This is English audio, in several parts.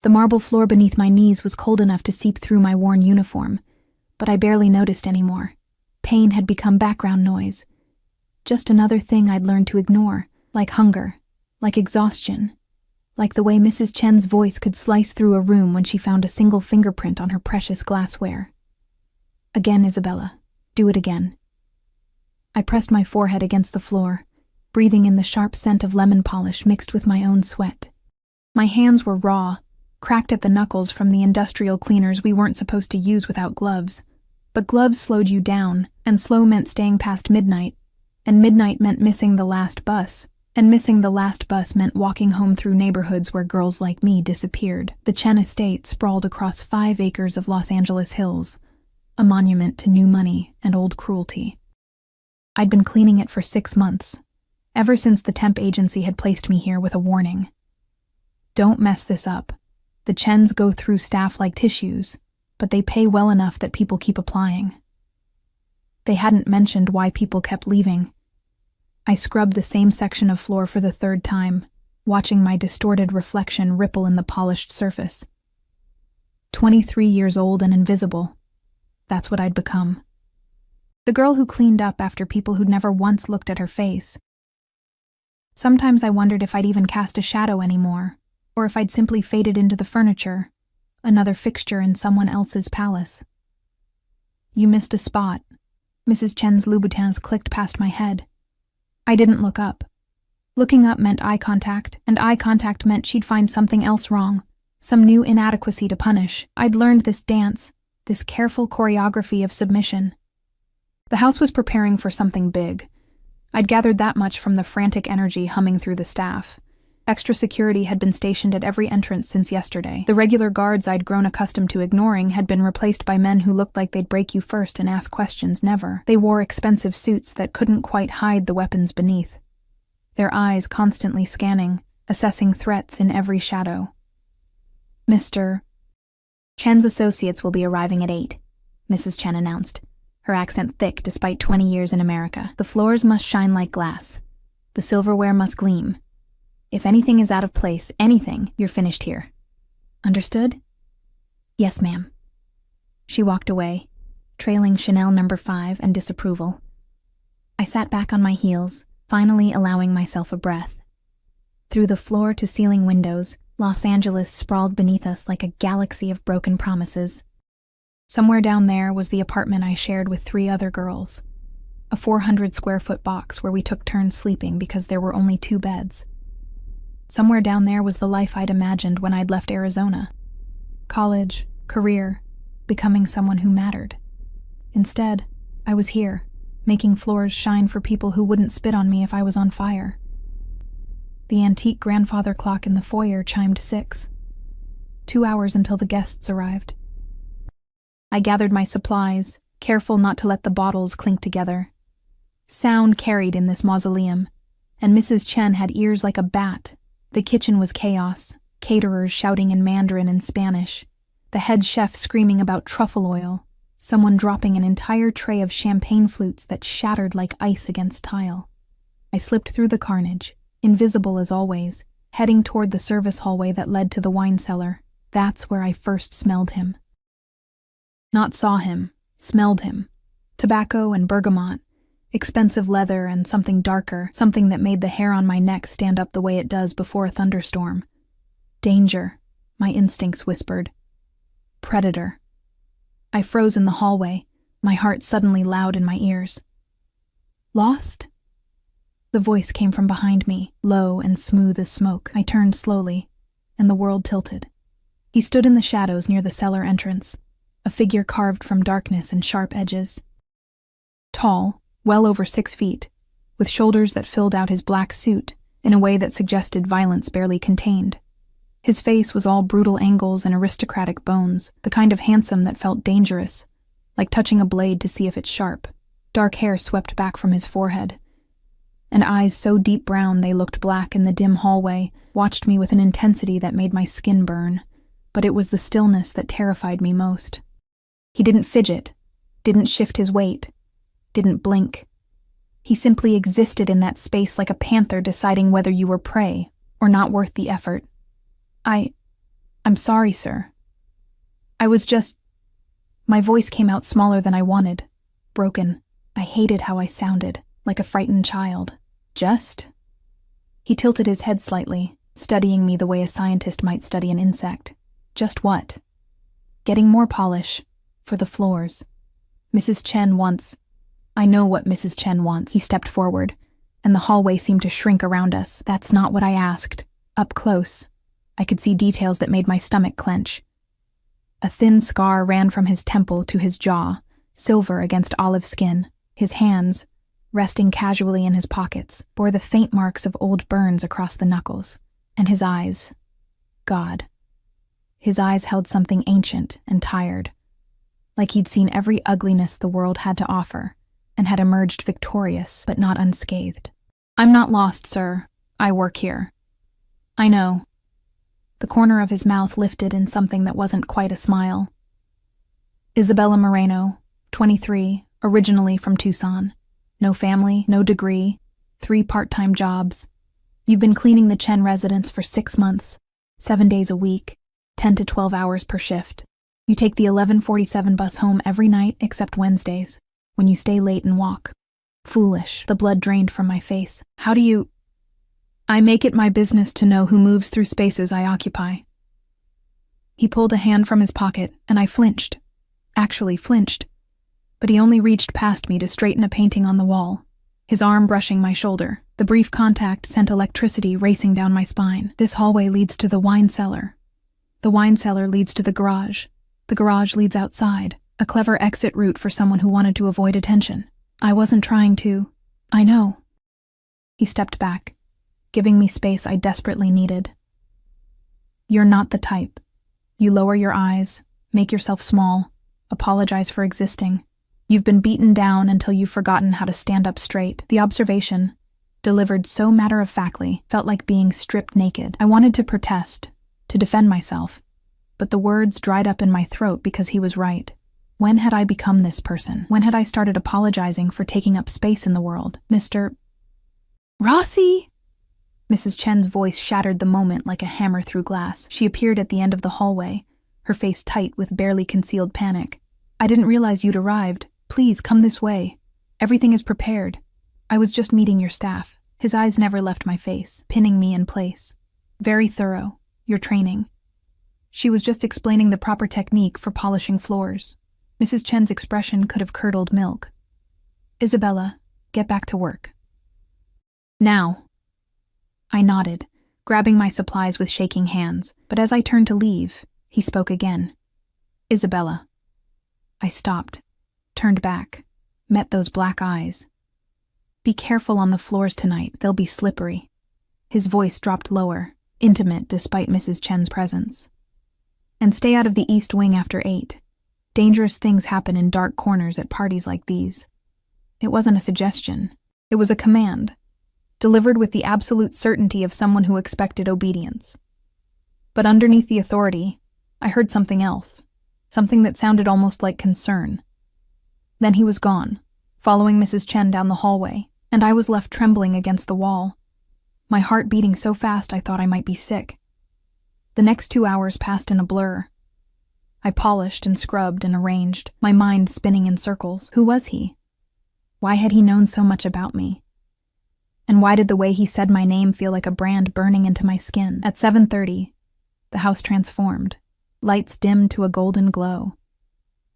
The marble floor beneath my knees was cold enough to seep through my worn uniform, but I barely noticed anymore. Pain had become background noise. Just another thing I'd learned to ignore, like hunger, like exhaustion, like the way Mrs. Chen's voice could slice through a room when she found a single fingerprint on her precious glassware. Again, Isabella. Do it again. I pressed my forehead against the floor, breathing in the sharp scent of lemon polish mixed with my own sweat. My hands were raw, cracked at the knuckles from the industrial cleaners we weren't supposed to use without gloves. But gloves slowed you down, and slow meant staying past midnight, and midnight meant missing the last bus, and missing the last bus meant walking home through neighborhoods where girls like me disappeared. The Chen estate sprawled across 5 acres of Los Angeles hills, a monument to new money and old cruelty. I'd been cleaning it for 6 months, ever since the temp agency had placed me here with a warning. Don't mess this up. The Chens go through staff like tissues, but they pay well enough that people keep applying. They hadn't mentioned why people kept leaving. I scrubbed the same section of floor for the 3rd time, watching my distorted reflection ripple in the polished surface. 23 years old and invisible. That's what I'd become. The girl who cleaned up after people who'd never once looked at her face. Sometimes I wondered if I'd even cast a shadow anymore, or if I'd simply faded into the furniture, another fixture in someone else's palace. You missed a spot. Mrs. Chen's Louboutins clicked past my head. I didn't look up. Looking up meant eye contact, and eye contact meant she'd find something else wrong, some new inadequacy to punish. I'd learned this dance, this careful choreography of submission. The house was preparing for something big. I'd gathered that much from the frantic energy humming through the staff. Extra security had been stationed at every entrance since yesterday. The regular guards I'd grown accustomed to ignoring had been replaced by men who looked like they'd break you first and ask questions never. They wore expensive suits that couldn't quite hide the weapons beneath, their eyes constantly scanning, assessing threats in every shadow. Mr. Chen's associates will be arriving at 8, Mrs. Chen announced, her accent thick despite 20 years in America. The floors must shine like glass. The silverware must gleam. If anything is out of place, anything, you're finished here. Understood? Yes, ma'am. She walked away, trailing Chanel No. 5 and disapproval. I sat back on my heels, finally allowing myself a breath. Through the floor-to-ceiling windows, Los Angeles sprawled beneath us like a galaxy of broken promises. Somewhere down there was the apartment I shared with 3 other girls, a 400-square-foot box where we took turns sleeping because there were only 2 beds. Somewhere down there was the life I'd imagined when I'd left Arizona. College, career, becoming someone who mattered. Instead, I was here, making floors shine for people who wouldn't spit on me if I was on fire. The antique grandfather clock in the foyer chimed 6. 2 hours until the guests arrived. I gathered my supplies, careful not to let the bottles clink together. Sound carried in this mausoleum, and Mrs. Chen had ears like a bat. The kitchen was chaos, caterers shouting in Mandarin and Spanish, the head chef screaming about truffle oil, someone dropping an entire tray of champagne flutes that shattered like ice against tile. I slipped through the carnage, invisible as always, heading toward the service hallway that led to the wine cellar. That's where I first smelled him. Not saw him, smelled him. Tobacco and bergamot, expensive leather and something darker, something that made the hair on my neck stand up the way it does before a thunderstorm. Danger, my instincts whispered. Predator. I froze in the hallway, my heart suddenly loud in my ears. Lost? The voice came from behind me, low and smooth as smoke. I turned slowly, and the world tilted. He stood in the shadows near the cellar entrance, a figure carved from darkness and sharp edges. Tall, well over 6 feet, with shoulders that filled out his black suit in a way that suggested violence barely contained. His face was all brutal angles and aristocratic bones, the kind of handsome that felt dangerous, like touching a blade to see if it's sharp. Dark hair swept back from his forehead, and eyes so deep brown they looked black in the dim hallway watched me with an intensity that made my skin burn, but it was the stillness that terrified me most. He didn't fidget, didn't shift his weight, didn't blink. He simply existed in that space like a panther deciding whether you were prey or not worth the effort. I'm sorry, sir. I was just... My voice came out smaller than I wanted. Broken. I hated how I sounded, like a frightened child. Just? He tilted his head slightly, studying me the way a scientist might study an insect. Just what? Getting more polish. For the floors. Mrs. Chen wants... I know what Mrs. Chen wants. He stepped forward, and the hallway seemed to shrink around us. That's not what I asked. Up close, I could see details that made my stomach clench. A thin scar ran from his temple to his jaw, silver against olive skin. His hands, resting casually in his pockets, bore the faint marks of old burns across the knuckles. And his eyes. God. His eyes held something ancient and tired, like he'd seen every ugliness the world had to offer, and had emerged victorious but not unscathed. I'm not lost, sir. I work here. I know. The corner of his mouth lifted in something that wasn't quite a smile. Isabella Moreno, 23, originally from Tucson. No family, no degree, 3 part-time jobs. You've been cleaning the Chen residence for 6 months, 7 days a week, 10 to 12 hours per shift. You take the 11:47 bus home every night except Wednesdays, when you stay late and walk. Foolish. The blood drained from my face. How do you... I make it my business to know who moves through spaces I occupy. He pulled a hand from his pocket, and I flinched. Actually flinched. But he only reached past me to straighten a painting on the wall, his arm brushing my shoulder. The brief contact sent electricity racing down my spine. This hallway leads to the wine cellar. The wine cellar leads to the garage. The garage leads outside, a clever exit route for someone who wanted to avoid attention. I wasn't trying to. I know. He stepped back, giving me space I desperately needed. You're not the type. You lower your eyes, make yourself small, apologize for existing. You've been beaten down until you've forgotten how to stand up straight. The observation, delivered so matter-of-factly, felt like being stripped naked. I wanted to protest, to defend myself, but the words dried up in my throat because he was right. When had I become this person? When had I started apologizing for taking up space in the world? Mr. Rossi? Mrs. Chen's voice shattered the moment like a hammer through glass. She appeared at the end of the hallway, her face tight with barely concealed panic. I didn't realize you'd arrived. Please, come this way. Everything is prepared. I was just meeting your staff. His eyes never left my face, pinning me in place. Very thorough. Your training. She was just explaining the proper technique for polishing floors. Mrs. Chen's expression could have curdled milk. Isabella, get back to work. Now. I nodded, grabbing my supplies with shaking hands, but as I turned to leave, he spoke again. Isabella. I stopped, turned back, met those black eyes. Be careful on the floors tonight, they'll be slippery. His voice dropped lower, intimate despite Mrs. Chen's presence. And stay out of the East Wing after 8. Dangerous things happen in dark corners at parties like these. It wasn't a suggestion. It was a command, delivered with the absolute certainty of someone who expected obedience. But underneath the authority, I heard something else, something that sounded almost like concern. Then he was gone, following Mrs. Chen down the hallway, and I was left trembling against the wall, my heart beating so fast I thought I might be sick. The next 2 hours passed in a blur. I polished and scrubbed and arranged, my mind spinning in circles. Who was he? Why had he known so much about me? And why did the way he said my name feel like a brand burning into my skin? At 7:30, the house transformed. Lights dimmed to a golden glow.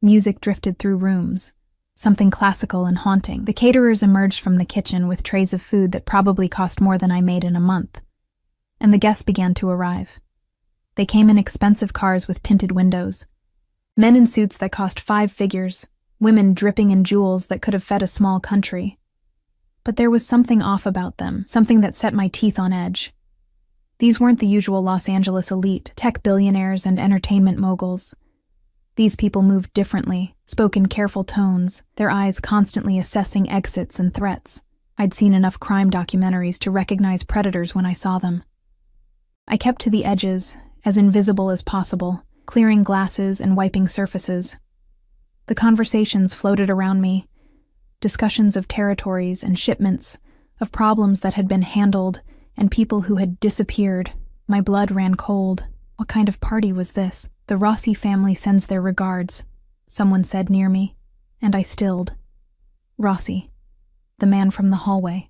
Music drifted through rooms, something classical and haunting. The caterers emerged from the kitchen with trays of food that probably cost more than I made in a month. And the guests began to arrive. They came in expensive cars with tinted windows. Men in suits that cost 5 figures, women dripping in jewels that could have fed a small country. But there was something off about them, something that set my teeth on edge. These weren't the usual Los Angeles elite, tech billionaires and entertainment moguls. These people moved differently, spoke in careful tones, their eyes constantly assessing exits and threats. I'd seen enough crime documentaries to recognize predators when I saw them. I kept to the edges, as invisible as possible, clearing glasses and wiping surfaces. The conversations floated around me, discussions of territories and shipments, of problems that had been handled and people who had disappeared. My blood ran cold. What kind of party was this? The Rossi family sends their regards, someone said near me, and I stilled. Rossi, the man from the hallway.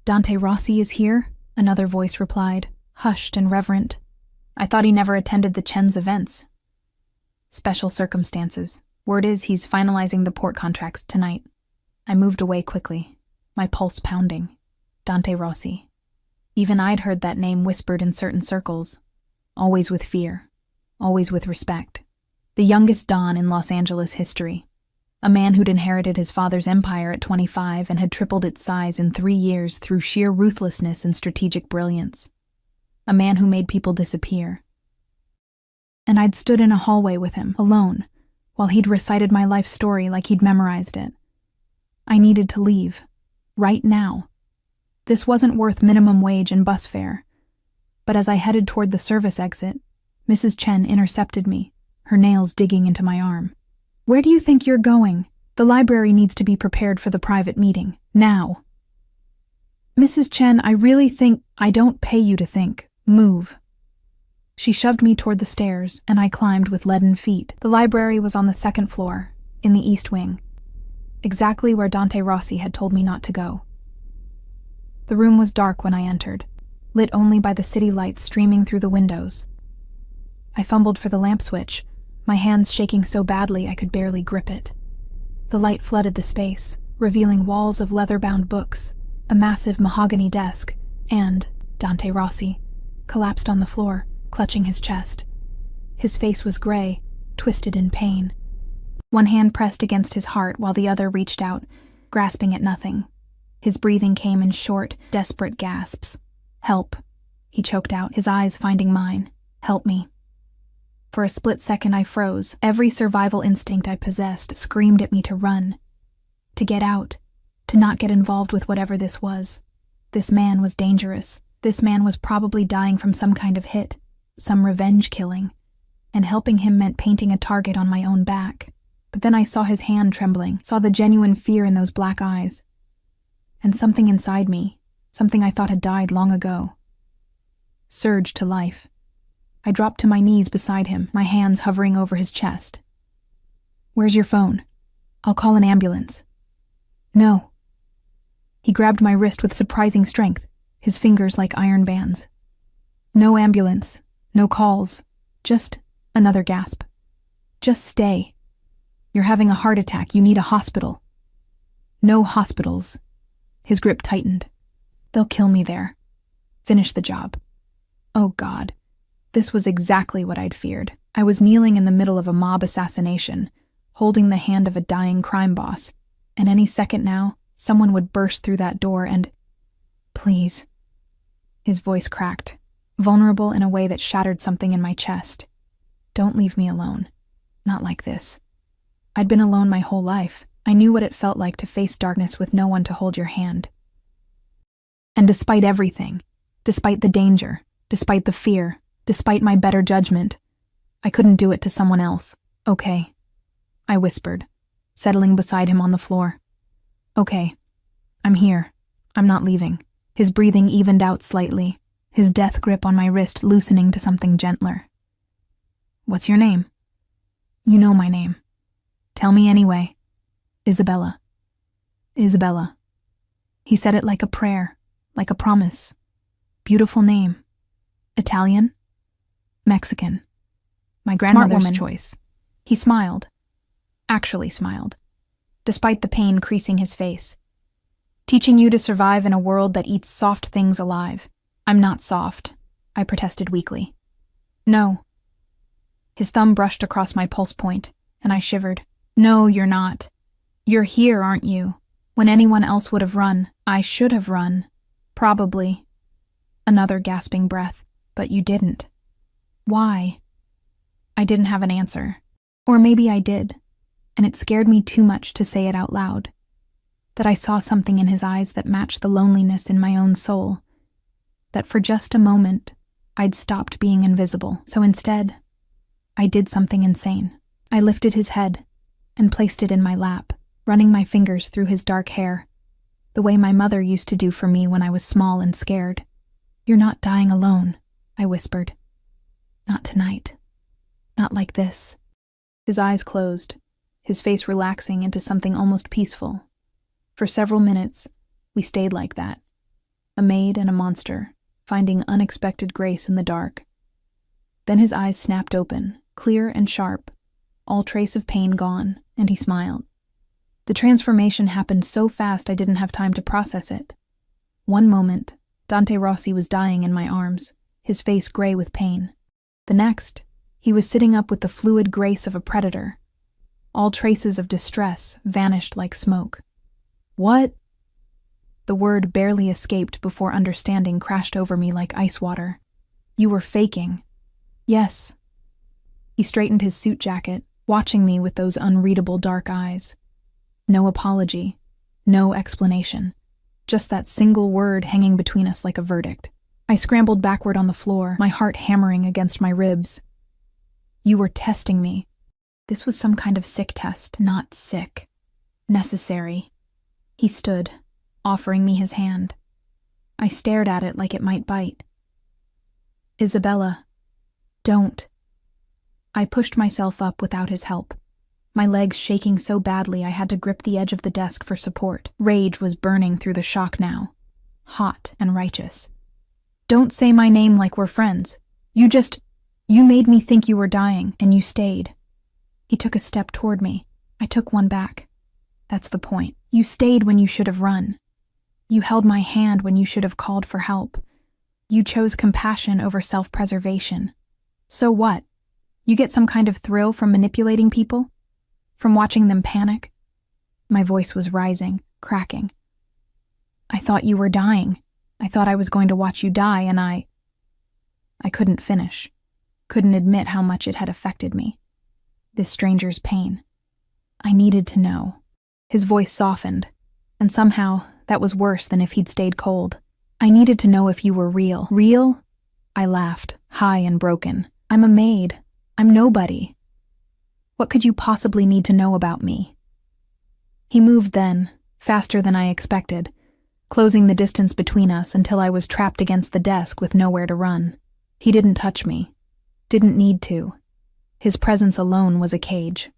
Dante Rossi is here? Another voice replied, hushed and reverent. I thought he never attended the Chen's events. Special circumstances. Word is he's finalizing the port contracts tonight. I moved away quickly, my pulse pounding. Dante Rossi. Even I'd heard that name whispered in certain circles. Always with fear. Always with respect. The youngest Don in Los Angeles history. A man who'd inherited his father's empire at 25 and had tripled its size in 3 years through sheer ruthlessness and strategic brilliance. A man who made people disappear. And I'd stood in a hallway with him, alone, while he'd recited my life story like he'd memorized it. I needed to leave. Right now. This wasn't worth minimum wage and bus fare. But as I headed toward the service exit, Mrs. Chen intercepted me, her nails digging into my arm. Where do you think you're going? The library needs to be prepared for the private meeting, now. Mrs. Chen, I really think I don't pay you to think. Move. She shoved me toward the stairs, and I climbed with leaden feet. The library was on the 2nd floor, in the east wing, exactly where Dante Rossi had told me not to go. The room was dark when I entered, lit only by the city lights streaming through the windows. I fumbled for the lamp switch, my hands shaking so badly I could barely grip it. The light flooded the space, revealing walls of leather-bound books, a massive mahogany desk, and Dante Rossi, collapsed on the floor, clutching his chest. His face was gray, twisted in pain. One hand pressed against his heart while the other reached out, grasping at nothing. His breathing came in short, desperate gasps. Help, he choked out, his eyes finding mine. Help me. For a split second I froze. Every survival instinct I possessed screamed at me to run. To get out. To not get involved with whatever this was. This man was dangerous. This man was probably dying from some kind of hit. Some revenge killing. And helping him meant painting a target on my own back. But then I saw his hand trembling, saw the genuine fear in those black eyes. And something inside me, something I thought had died long ago, surged to life. I dropped to my knees beside him, my hands hovering over his chest. Where's your phone? I'll call an ambulance. No. He grabbed my wrist with surprising strength, his fingers like iron bands. No ambulance, no calls, just another gasp. Just stay. You're having a heart attack, you need a hospital. No hospitals. His grip tightened. They'll kill me there. Finish the job. Oh God. This was exactly what I'd feared. I was kneeling in the middle of a mob assassination, holding the hand of a dying crime boss, and any second now, someone would burst through that door and... Please. His voice cracked, vulnerable in a way that shattered something in my chest. Don't leave me alone. Not like this. I'd been alone my whole life. I knew what it felt like to face darkness with no one to hold your hand. And despite everything, despite the danger, despite the fear, despite my better judgment, I couldn't do it to someone else. Okay, I whispered, settling beside him on the floor. Okay, I'm here. I'm not leaving. His breathing evened out slightly, his death grip on my wrist loosening to something gentler. What's your name? You know my name. Tell me anyway. Isabella. Isabella. He said it like a prayer, like a promise. Beautiful name. Italian? Mexican. My grandmother's choice. He smiled. Actually smiled. Despite the pain creasing his face. Teaching you to survive in a world that eats soft things alive. I'm not soft, I protested weakly. No. His thumb brushed across my pulse point, and I shivered. No, you're not. You're here, aren't you? When anyone else would have run, I should have run. Probably. Another gasping breath, but you didn't. Why? I didn't have an answer. Or maybe I did, and it scared me too much to say it out loud. That I saw something in his eyes that matched the loneliness in my own soul. That for just a moment, I'd stopped being invisible. So instead, I did something insane. I lifted his head and placed it in my lap, running my fingers through his dark hair, the way my mother used to do for me when I was small and scared. You're not dying alone, I whispered. Not tonight. Not like this. His eyes closed, his face relaxing into something almost peaceful. For several minutes, we stayed like that, a maid and a monster, finding unexpected grace in the dark. Then his eyes snapped open, clear and sharp, all trace of pain gone, and he smiled. The transformation happened so fast I didn't have time to process it. One moment, Dante Rossi was dying in my arms, his face gray with pain. The next, he was sitting up with the fluid grace of a predator. All traces of distress vanished like smoke. What? The word barely escaped before understanding crashed over me like ice water. You were faking. Yes. He straightened his suit jacket, watching me with those unreadable dark eyes. No apology, no explanation. Just that single word hanging between us like a verdict. I scrambled backward on the floor, my heart hammering against my ribs. You were testing me. This was some kind of sick test, not sick. Necessary. He stood, offering me his hand. I stared at it like it might bite. Isabella, don't. I pushed myself up without his help. My legs shaking so badly I had to grip the edge of the desk for support. Rage was burning through the shock now. Hot and righteous. Don't say my name like we're friends. You made me think you were dying, and you stayed. He took a step toward me. I took one back. That's the point. You stayed when you should have run. You held my hand when you should have called for help. You chose compassion over self-preservation. So what? You get some kind of thrill from manipulating people? From watching them panic? My voice was rising, cracking. I thought you were dying. I thought I was going to watch you die, and I couldn't finish. Couldn't admit how much it had affected me. This stranger's pain. I needed to know. His voice softened, and somehow that was worse than if he'd stayed cold. I needed to know if you were real. Real? I laughed, high and broken. I'm a maid. I'm nobody. What could you possibly need to know about me? He moved then, faster than I expected, closing the distance between us until I was trapped against the desk with nowhere to run. He didn't touch me. Didn't need to. His presence alone was a cage.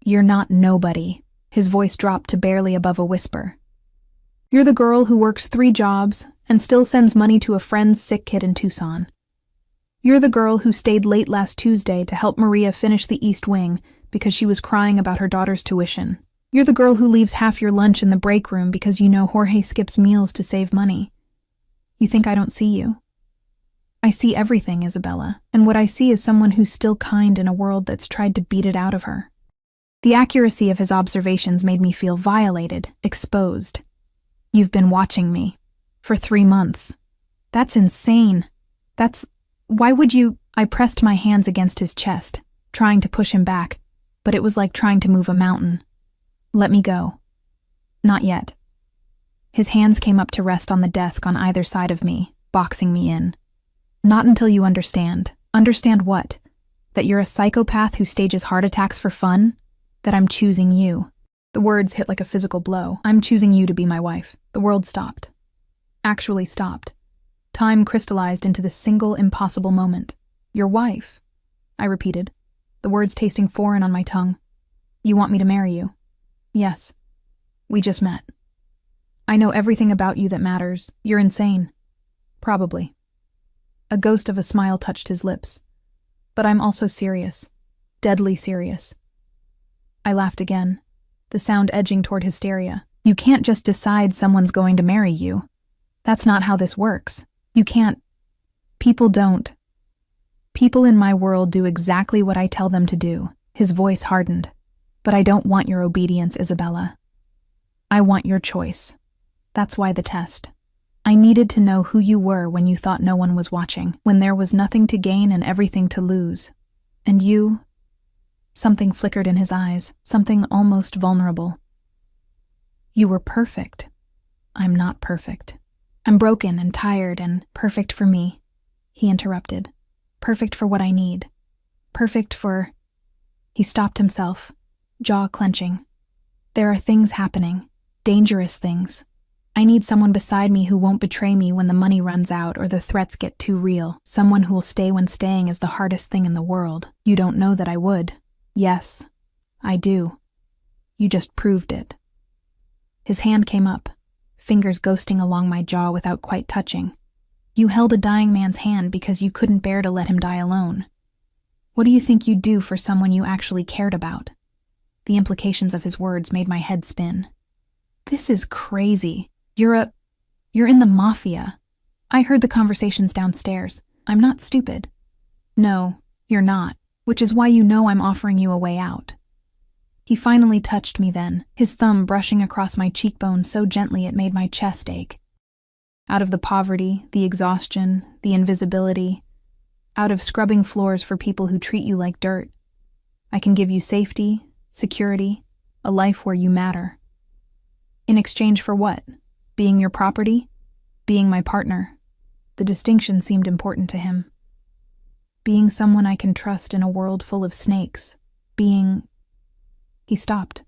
You're not nobody. His voice dropped to barely above a whisper. You're the girl who works 3 jobs and still sends money to a friend's sick kid in Tucson. You're the girl who stayed late last Tuesday to help Maria finish the East Wing because she was crying about her daughter's tuition. You're the girl who leaves half your lunch in the break room because you know Jorge skips meals to save money. You think I don't see you? I see everything, Isabella, and what I see is someone who's still kind in a world that's tried to beat it out of her. The accuracy of his observations made me feel violated, exposed. You've been watching me. For 3 months. That's insane. Why would you? I pressed my hands against his chest, trying to push him back, but it was like trying to move a mountain. Let me go. Not yet. His hands came up to rest on the desk on either side of me, boxing me in. Not until you understand. Understand what? That you're a psychopath who stages heart attacks for fun? That I'm choosing you. The words hit like a physical blow. I'm choosing you to be my wife. The world stopped. Actually stopped. Time crystallized into this single impossible moment. Your wife, I repeated, the words tasting foreign on my tongue. You want me to marry you? Yes. We just met. I know everything about you that matters. You're insane. Probably. A ghost of a smile touched his lips. But I'm also serious. Deadly serious. I laughed again, the sound edging toward hysteria. You can't just decide someone's going to marry you. That's not how this works. You can't. People don't. People in my world do exactly what I tell them to do. His voice hardened. But I don't want your obedience, Isabella. I want your choice. That's why the test. I needed to know who you were when you thought no one was watching, when there was nothing to gain and everything to lose. And you? Something flickered in his eyes, something almost vulnerable. You were perfect. I'm not perfect. I'm broken and tired and perfect for me, he interrupted. Perfect for what I need. Perfect for... He stopped himself, jaw clenching. There are things happening, dangerous things. I need someone beside me who won't betray me when the money runs out or the threats get too real. Someone who'll stay when staying is the hardest thing in the world. You don't know that I would. Yes, I do. You just proved it. His hand came up, fingers ghosting along my jaw without quite touching. You held a dying man's hand because you couldn't bear to let him die alone. What do you think you'd do for someone you actually cared about? The implications of his words made my head spin. This is crazy. You're in the Mafia. I heard the conversations downstairs. I'm not stupid. No, you're not, which is why you know I'm offering you a way out. He finally touched me then, his thumb brushing across my cheekbone so gently it made my chest ache. Out of the poverty, the exhaustion, the invisibility, out of scrubbing floors for people who treat you like dirt, I can give you safety, security, a life where you matter. In exchange for what? Being your property? Being my partner? The distinction seemed important to him. Being someone I can trust in a world full of snakes. Being... He stopped,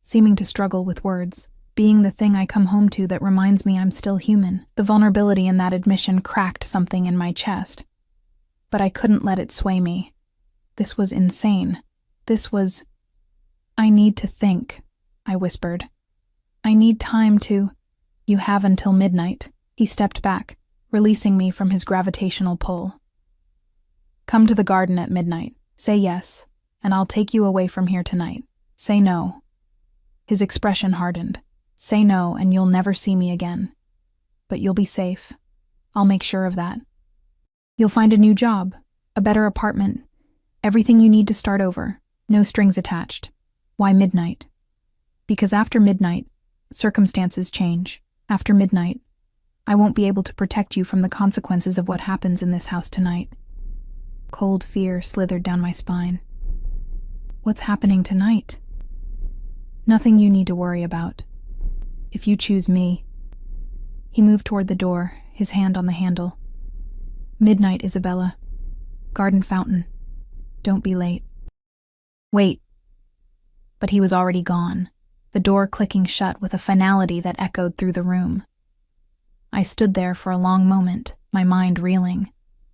seeming to struggle with words. Being the thing I come home to that reminds me I'm still human. The vulnerability in that admission cracked something in my chest. But I couldn't let it sway me. This was insane. This was... I need to think, I whispered. I need time to... You have until midnight. He stepped back, releasing me from his gravitational pull. Come to the garden at midnight. Say yes, and I'll take you away from here tonight. Say no. His expression hardened. Say no, and you'll never see me again. But you'll be safe. I'll make sure of that. You'll find a new job, a better apartment, everything you need to start over, no strings attached. Why midnight? Because after midnight, circumstances change. After midnight, I won't be able to protect you from the consequences of what happens in this house tonight. Cold fear slithered down my spine. What's happening tonight? Nothing you need to worry about. If you choose me. He moved toward the door, his hand on the handle. Midnight, Isabella. Garden fountain. Don't be late. Wait. But he was already gone, the door clicking shut with a finality that echoed through the room. I stood there for a long moment, my mind reeling.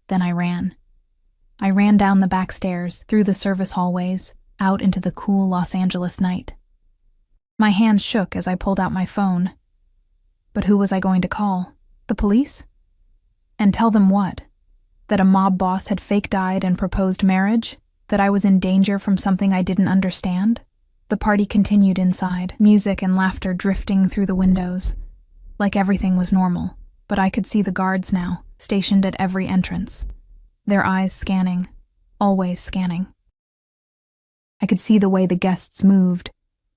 Then I ran. I ran down the back stairs, through the service hallways, out into the cool Los Angeles night. My hands shook as I pulled out my phone. But who was I going to call? The police? And tell them what? That a mob boss had fake died and proposed marriage? That I was in danger from something I didn't understand? The party continued inside, music and laughter drifting through the windows. Like everything was normal, but I could see the guards now, stationed at every entrance. Their eyes scanning, always scanning. I could see the way the guests moved,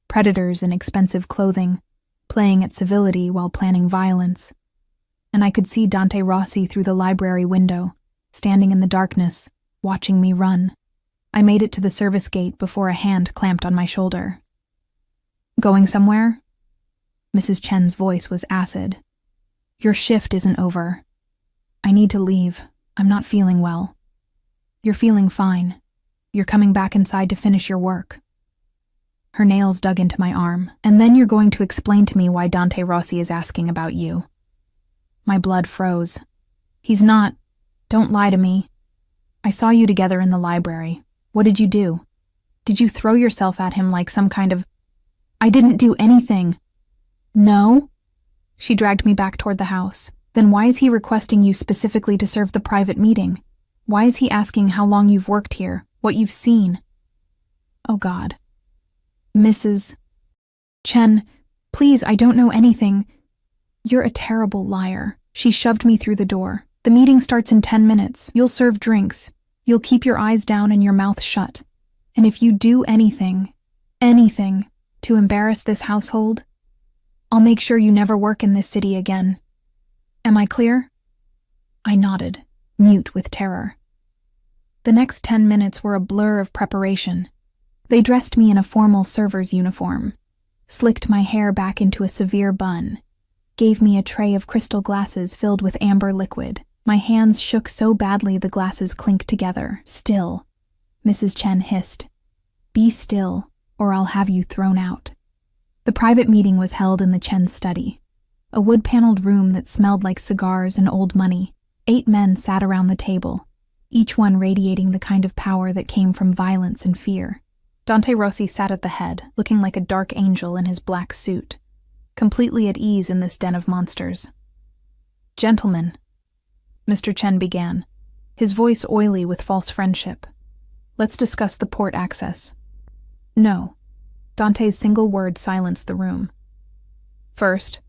predators in expensive clothing, playing at civility while planning violence. And I could see Dante Rossi through the library window, standing in the darkness, watching me run. I made it to the service gate before a hand clamped on my shoulder. Going somewhere? Mrs. Chen's voice was acid. Your shift isn't over. I need to leave. I'm not feeling well. You're feeling fine. You're coming back inside to finish your work. Her nails dug into my arm. And then you're going to explain to me why Dante Rossi is asking about you. My blood froze. He's not. Don't lie to me. I saw you together in the library. What did you do? Did you throw yourself at him like some kind of... I didn't do anything. No? She dragged me back toward the house. Then why is he requesting you specifically to serve the private meeting? Why is he asking how long you've worked here, what you've seen? Oh God. Mrs. Chen, please, I don't know anything. You're a terrible liar. She shoved me through the door. The meeting starts in 10 minutes. You'll serve drinks. You'll keep your eyes down and your mouth shut. And if you do anything to embarrass this household, I'll make sure you never work in this city again. Am I clear? I nodded, mute with terror. The next 10 minutes were a blur of preparation. They dressed me in a formal server's uniform, slicked my hair back into a severe bun, gave me a tray of crystal glasses filled with amber liquid. My hands shook so badly the glasses clinked together. Still, Mrs. Chen hissed. Be still, or I'll have you thrown out. The private meeting was held in the Chen's study. A wood-paneled room that smelled like cigars and old money. 8 men sat around the table, each one radiating the kind of power that came from violence and fear. Dante Rossi sat at the head, looking like a dark angel in his black suit, completely at ease in this den of monsters. "Gentlemen," Mr. Chen began, his voice oily with false friendship. "Let's discuss the port access." "No." Dante's single word silenced the room. "First,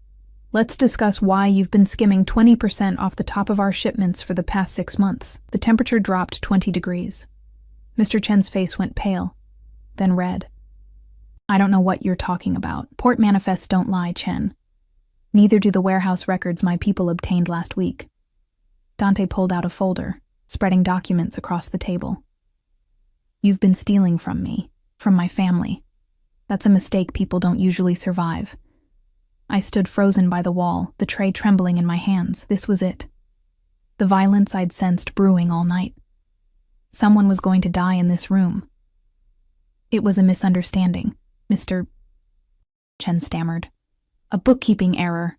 let's discuss why you've been skimming 20% off the top of our shipments for the past 6 months." The temperature dropped 20 degrees. Mr. Chen's face went pale, then red. "I don't know what you're talking about. Port manifests don't lie, Chen. Neither do the warehouse records my people obtained last week." Dante pulled out a folder, spreading documents across the table. "You've been stealing from me, from my family. That's a mistake people don't usually survive." I stood frozen by the wall, the tray trembling in my hands. This was it. The violence I'd sensed brewing all night. Someone was going to die in this room. "It was a misunderstanding, Mr. Chen stammered. "A bookkeeping error.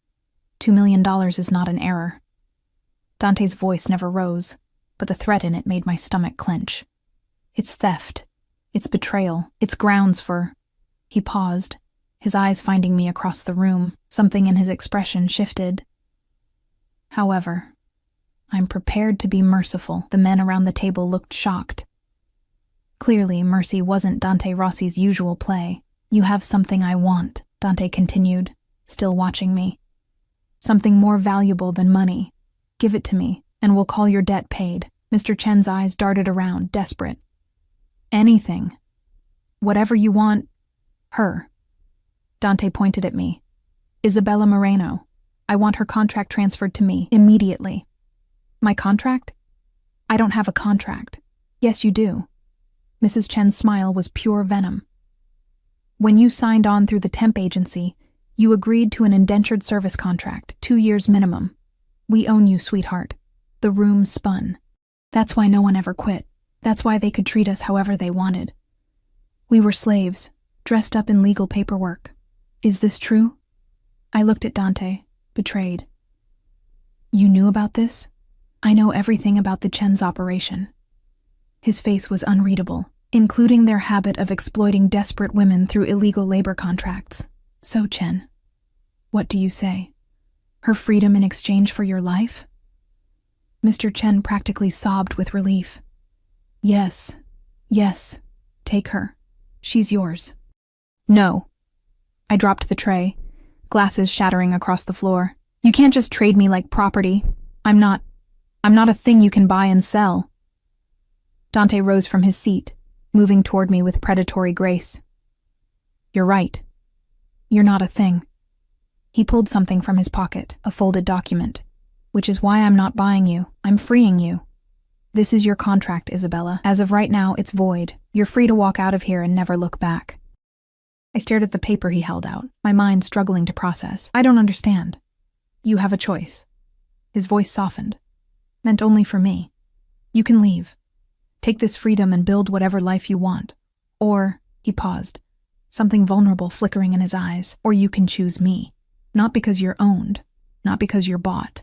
$2 million is not an error." Dante's voice never rose, but the threat in it made my stomach clench. "It's theft. It's betrayal. It's grounds for—" He paused, his eyes finding me across the room. Something in his expression shifted. "However, I'm prepared to be merciful." The men around the table looked shocked. Clearly, mercy wasn't Dante Rossi's usual play. "You have something I want," Dante continued, still watching me. "Something more valuable than money. Give it to me, and we'll call your debt paid." Mr. Chen's eyes darted around, desperate. "Anything. Whatever you want. Her." Dante pointed at me. "Isabella Moreno. I want her contract transferred to me, immediately." "My contract? I don't have a contract." "Yes, you do." Mrs. Chen's smile was pure venom. "When you signed on through the temp agency, you agreed to an indentured service contract, 2 years minimum. We own you, sweetheart." The room spun. "That's why no one ever quit. That's why they could treat us however they wanted. We were slaves, dressed up in legal paperwork. Is this true?" I looked at Dante, betrayed. "You knew about this?" "I know everything about the Chen's operation." His face was unreadable, including their habit of exploiting desperate women through illegal labor contracts. "So, Chen, what do you say? Her freedom in exchange for your life?" Mr. Chen practically sobbed with relief. Yes. Take her. She's yours." "No." I dropped the tray, glasses shattering across the floor. "You can't just trade me like property. I'm not a thing you can buy and sell." Dante rose from his seat, moving toward me with predatory grace. "You're right. You're not a thing." He pulled something from his pocket, a folded document. "Which is why I'm not buying you. I'm freeing you. This is your contract, Isabella. As of right now, it's void. You're free to walk out of here and never look back." I stared at the paper he held out, my mind struggling to process. "I don't understand." "You have a choice." His voice softened. "Meant only for me. You can leave. Take this freedom and build whatever life you want. Or," he paused, something vulnerable flickering in his eyes, "or you can choose me. Not because you're owned, not because you're bought,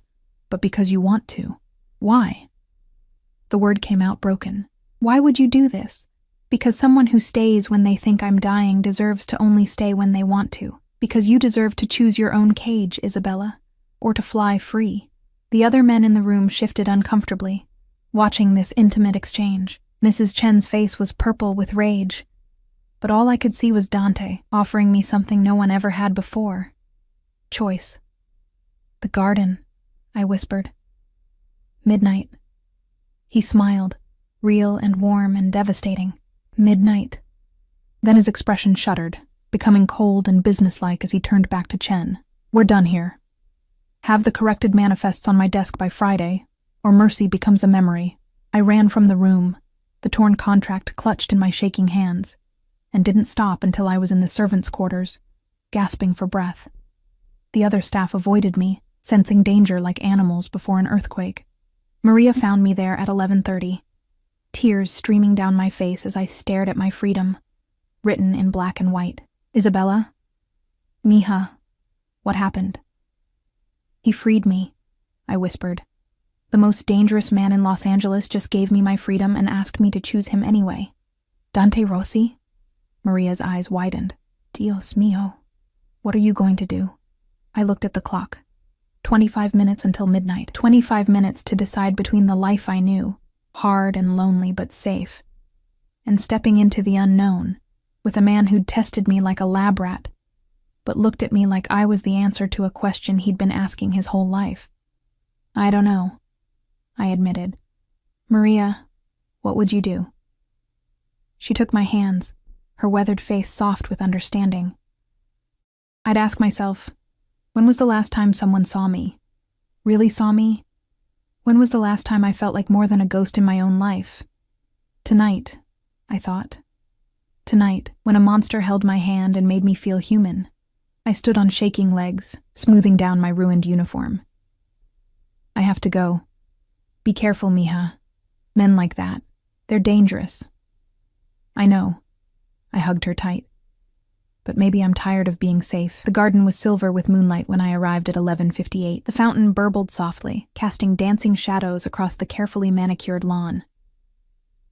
but because you want to. Why?" The word came out broken. "Why would you do this? Because someone who stays when they think I'm dying deserves to only stay when they want to. Because you deserve to choose your own cage, Isabella, or to fly free." The other men in the room shifted uncomfortably, watching this intimate exchange. Mrs. Chen's face was purple with rage, but all I could see was Dante offering me something no one ever had before. Choice. "The garden," I whispered. "Midnight." He smiled, real and warm and devastating. "Midnight." Then his expression shuddered, becoming cold and businesslike as he turned back to Chen. "We're done here. Have the corrected manifests on my desk by Friday, or mercy becomes a memory." I ran from the room, the torn contract clutched in my shaking hands, and didn't stop until I was in the servants' quarters, gasping for breath. The other staff avoided me, sensing danger like animals before an earthquake. Maria found me there at 11:30, tears streaming down my face as I stared at my freedom, written in black and white. "Isabella? Mija, what happened?" He freed me, I whispered. The most dangerous man in Los Angeles just gave me my freedom and asked me to choose him anyway. Dante Rossi? Maria's eyes widened. Dios mío. What are you going to do? I looked at the clock. 25 minutes until midnight. 25 minutes to decide between the life I knew, hard and lonely but safe, and stepping into the unknown, with a man who'd tested me like a lab rat, but looked at me like I was the answer to a question he'd been asking his whole life. I don't know, I admitted. Maria, what would you do? She took my hands, her weathered face soft with understanding. I'd ask myself, when was the last time someone saw me? Really saw me? When was the last time I felt like more than a ghost in my own life? Tonight, I thought. Tonight, when a monster held my hand and made me feel human. I stood on shaking legs, smoothing down my ruined uniform. I have to go. Be careful, mija. Men like that, they're dangerous. I know. I hugged her tight. But maybe I'm tired of being safe. The garden was silver with moonlight when I arrived at 11:58. The fountain burbled softly, casting dancing shadows across the carefully manicured lawn.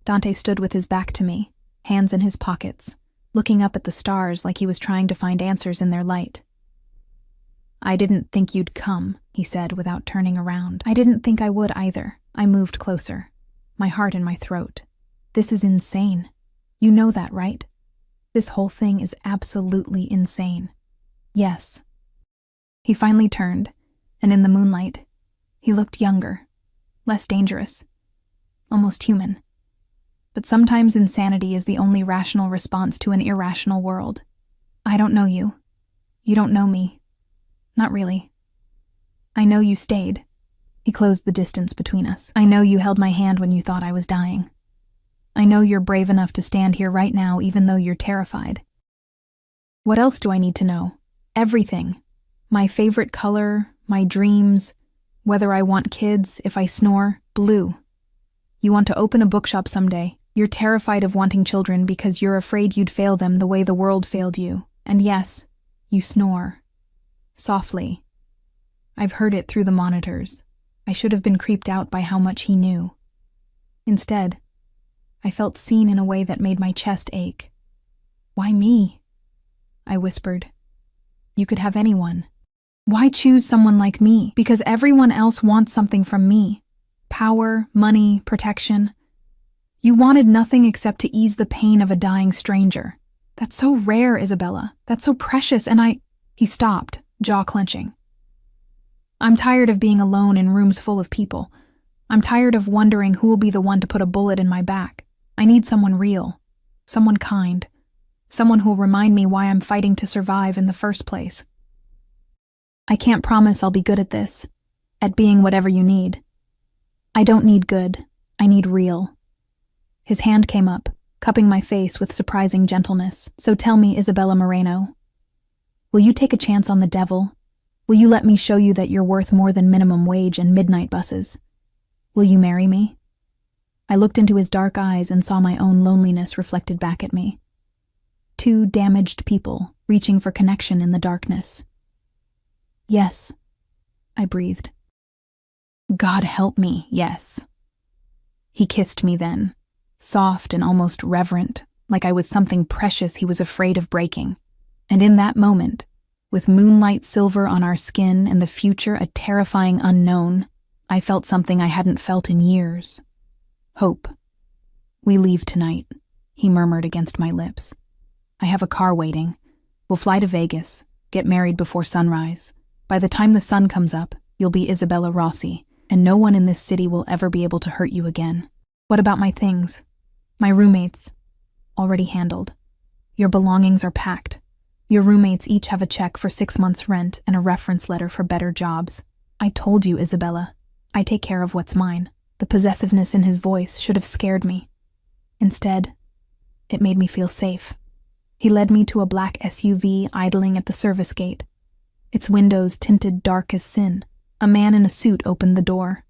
Dante stood with his back to me, hands in his pockets, looking up at the stars like he was trying to find answers in their light. I didn't think you'd come, he said without turning around. I didn't think I would either. I moved closer, my heart in my throat. This is insane. You know that, right? This whole thing is absolutely insane. Yes. He finally turned, and in the moonlight, he looked younger, less dangerous, almost human. But sometimes insanity is the only rational response to an irrational world. I don't know you. You don't know me. Not really. I know you stayed. He closed the distance between us. I know you held my hand when you thought I was dying. I know you're brave enough to stand here right now even though you're terrified. What else do I need to know? Everything. My favorite color, my dreams, whether I want kids, if I snore, blue. You want to open a bookshop someday. You're terrified of wanting children because you're afraid you'd fail them the way the world failed you. And yes, you snore. Softly. I've heard it through the monitors. I should have been creeped out by how much he knew. Instead, I felt seen in a way that made my chest ache. Why me? I whispered. You could have anyone. Why choose someone like me? Because everyone else wants something from me. Power, money, protection. You wanted nothing except to ease the pain of a dying stranger. That's so rare, Isabella. That's so precious, and He stopped, jaw clenching. I'm tired of being alone in rooms full of people. I'm tired of wondering who will be the one to put a bullet in my back. I need someone real, someone kind, someone who'll remind me why I'm fighting to survive in the first place. I can't promise I'll be good at this, at being whatever you need. I don't need good, I need real. His hand came up, cupping my face with surprising gentleness. So tell me, Isabella Moreno, will you take a chance on the devil? Will you let me show you that you're worth more than minimum wage and midnight buses? Will you marry me? I looked into his dark eyes and saw my own loneliness reflected back at me. Two damaged people reaching for connection in the darkness. Yes, I breathed. God help me, yes. He kissed me then, soft and almost reverent, like I was something precious he was afraid of breaking. And in that moment, with moonlight silver on our skin and the future a terrifying unknown, I felt something I hadn't felt in years. Hope. We leave tonight, he murmured against my lips. I have a car waiting. We'll fly to Vegas, get married before sunrise. By the time the sun comes up, you'll be Isabella Rossi, and no one in this city will ever be able to hurt you again. What about my things? My roommates? Already handled. Your belongings are packed. Your roommates each have a check for 6 months' rent and a reference letter for better jobs. I told you, Isabella. I take care of what's mine. The possessiveness in his voice should have scared me. Instead, it made me feel safe. He led me to a black SUV idling at the service gate. Its windows tinted dark as sin. A man in a suit opened the door.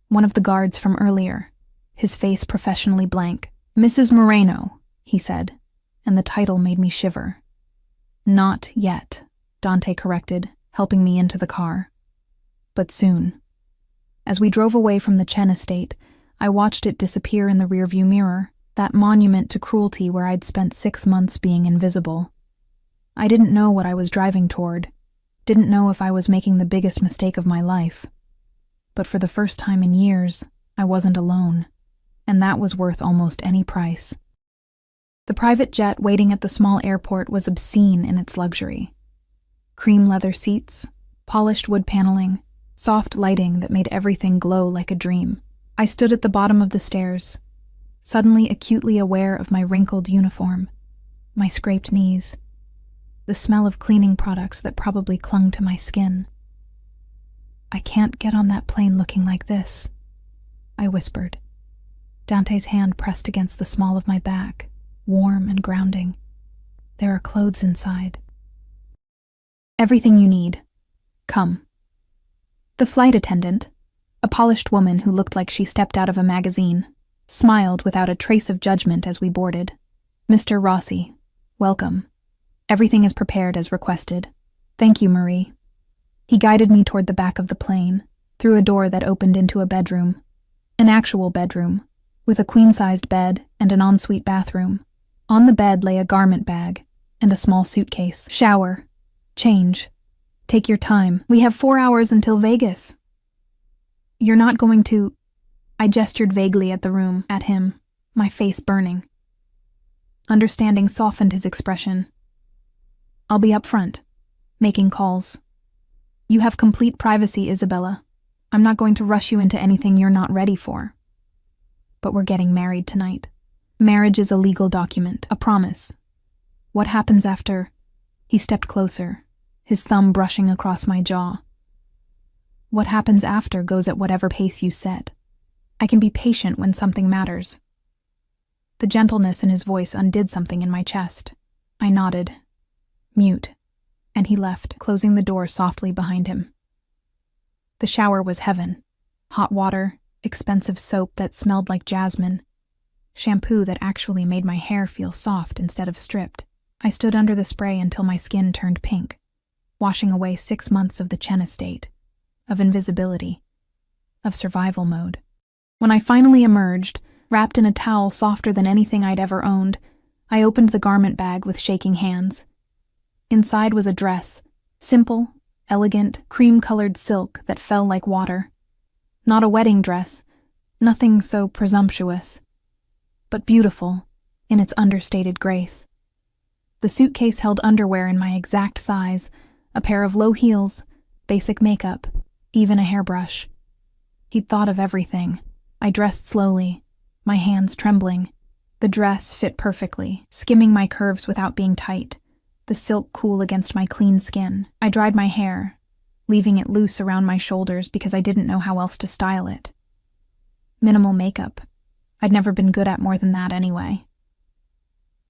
One of the guards from earlier, his face professionally blank. Mrs. Moreno, he said, and the title made me shiver. Not yet, Dante corrected, helping me into the car. But soon. As we drove away from the Chen estate, I watched it disappear in the rearview mirror, that monument to cruelty where I'd spent 6 months being invisible. I didn't know what I was driving toward, didn't know if I was making the biggest mistake of my life. But for the first time in years, I wasn't alone, and that was worth almost any price. The private jet waiting at the small airport was obscene in its luxury. Cream leather seats, polished wood paneling, soft lighting that made everything glow like a dream. I stood at the bottom of the stairs, suddenly acutely aware of my wrinkled uniform, my scraped knees, the smell of cleaning products that probably clung to my skin. "I can't get on that plane looking like this," I whispered. Dante's hand pressed against the small of my back, warm and grounding. "There are clothes inside." "Everything you need. Come." The flight attendant, a polished woman who looked like she stepped out of a magazine, smiled without a trace of judgment as we boarded. "Mr. Rossi, welcome. Everything is prepared as requested. Thank you, Marie." He guided me toward the back of the plane, through a door that opened into a bedroom. An actual bedroom, with a queen-sized bed and an ensuite bathroom. On the bed lay a garment bag and a small suitcase. "Shower. Change. Take your time. We have 4 hours until Vegas." "You're not going to—" I gestured vaguely at the room, at him, my face burning. Understanding softened his expression. "I'll be up front, making calls. You have complete privacy, Isabella. I'm not going to rush you into anything you're not ready for. But we're getting married tonight. Marriage is a legal document, a promise. What happens after—" He stepped closer, his thumb brushing across my jaw. "What happens after goes at whatever pace you set. I can be patient when something matters." The gentleness in his voice undid something in my chest. I nodded, mute, and he left, closing the door softly behind him. The shower was heaven. Hot water, expensive soap that smelled like jasmine, shampoo that actually made my hair feel soft instead of stripped. I stood under the spray until my skin turned pink, washing away 6 months of the Chen estate, of invisibility, of survival mode. When I finally emerged, wrapped in a towel softer than anything I'd ever owned, I opened the garment bag with shaking hands. Inside was a dress, simple, elegant, cream-colored silk that fell like water. Not a wedding dress, nothing so presumptuous, but beautiful in its understated grace. The suitcase held underwear in my exact size, a pair of low heels, basic makeup, even a hairbrush. He'd thought of everything. I dressed slowly, my hands trembling. The dress fit perfectly, skimming my curves without being tight, the silk cool against my clean skin. I dried my hair, leaving it loose around my shoulders because I didn't know how else to style it. Minimal makeup. I'd never been good at more than that anyway.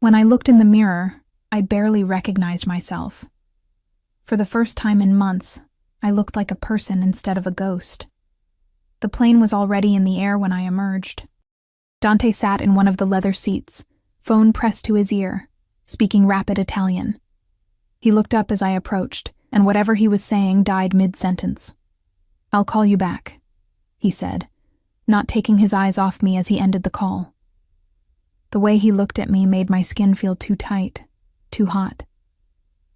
When I looked in the mirror, I barely recognized myself. For the first time in months, I looked like a person instead of a ghost. The plane was already in the air when I emerged. Dante sat in one of the leather seats, phone pressed to his ear, speaking rapid Italian. He looked up as I approached, and whatever he was saying died mid-sentence. "I'll call you back," he said, not taking his eyes off me as he ended the call. The way he looked at me made my skin feel too tight, too hot,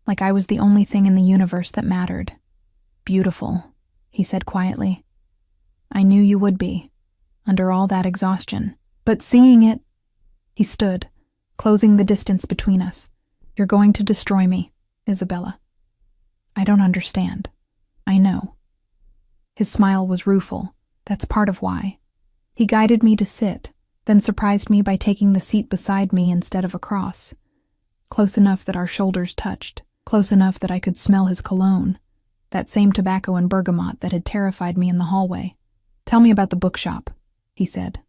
like I was the only thing in the universe that mattered. "Beautiful," he said quietly. "I knew you would be, under all that exhaustion. But seeing it—" He stood, closing the distance between us. "You're going to destroy me, Isabella. I don't understand. I know." His smile was rueful. That's part of why. He guided me to sit, then surprised me by taking the seat beside me instead of across. Close enough that our shoulders touched, close enough that I could smell his cologne, that same tobacco and bergamot that had terrified me in the hallway. "Tell me about the bookshop," he said.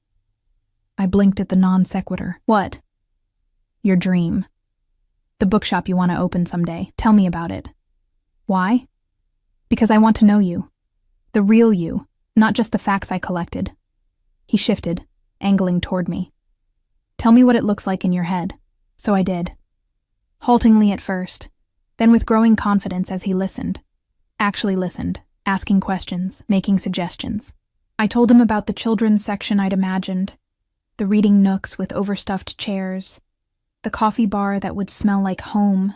I blinked at the non-sequitur. "What?" "Your dream. The bookshop you want to open someday. Tell me about it." "Why?" "Because I want to know you. The real you, not just the facts I collected." He shifted, angling toward me. "Tell me what it looks like in your head." So I did. Haltingly at first, then with growing confidence as he listened. Actually listened, asking questions, making suggestions. I told him about the children's section I'd imagined, the reading nooks with overstuffed chairs, the coffee bar that would smell like home.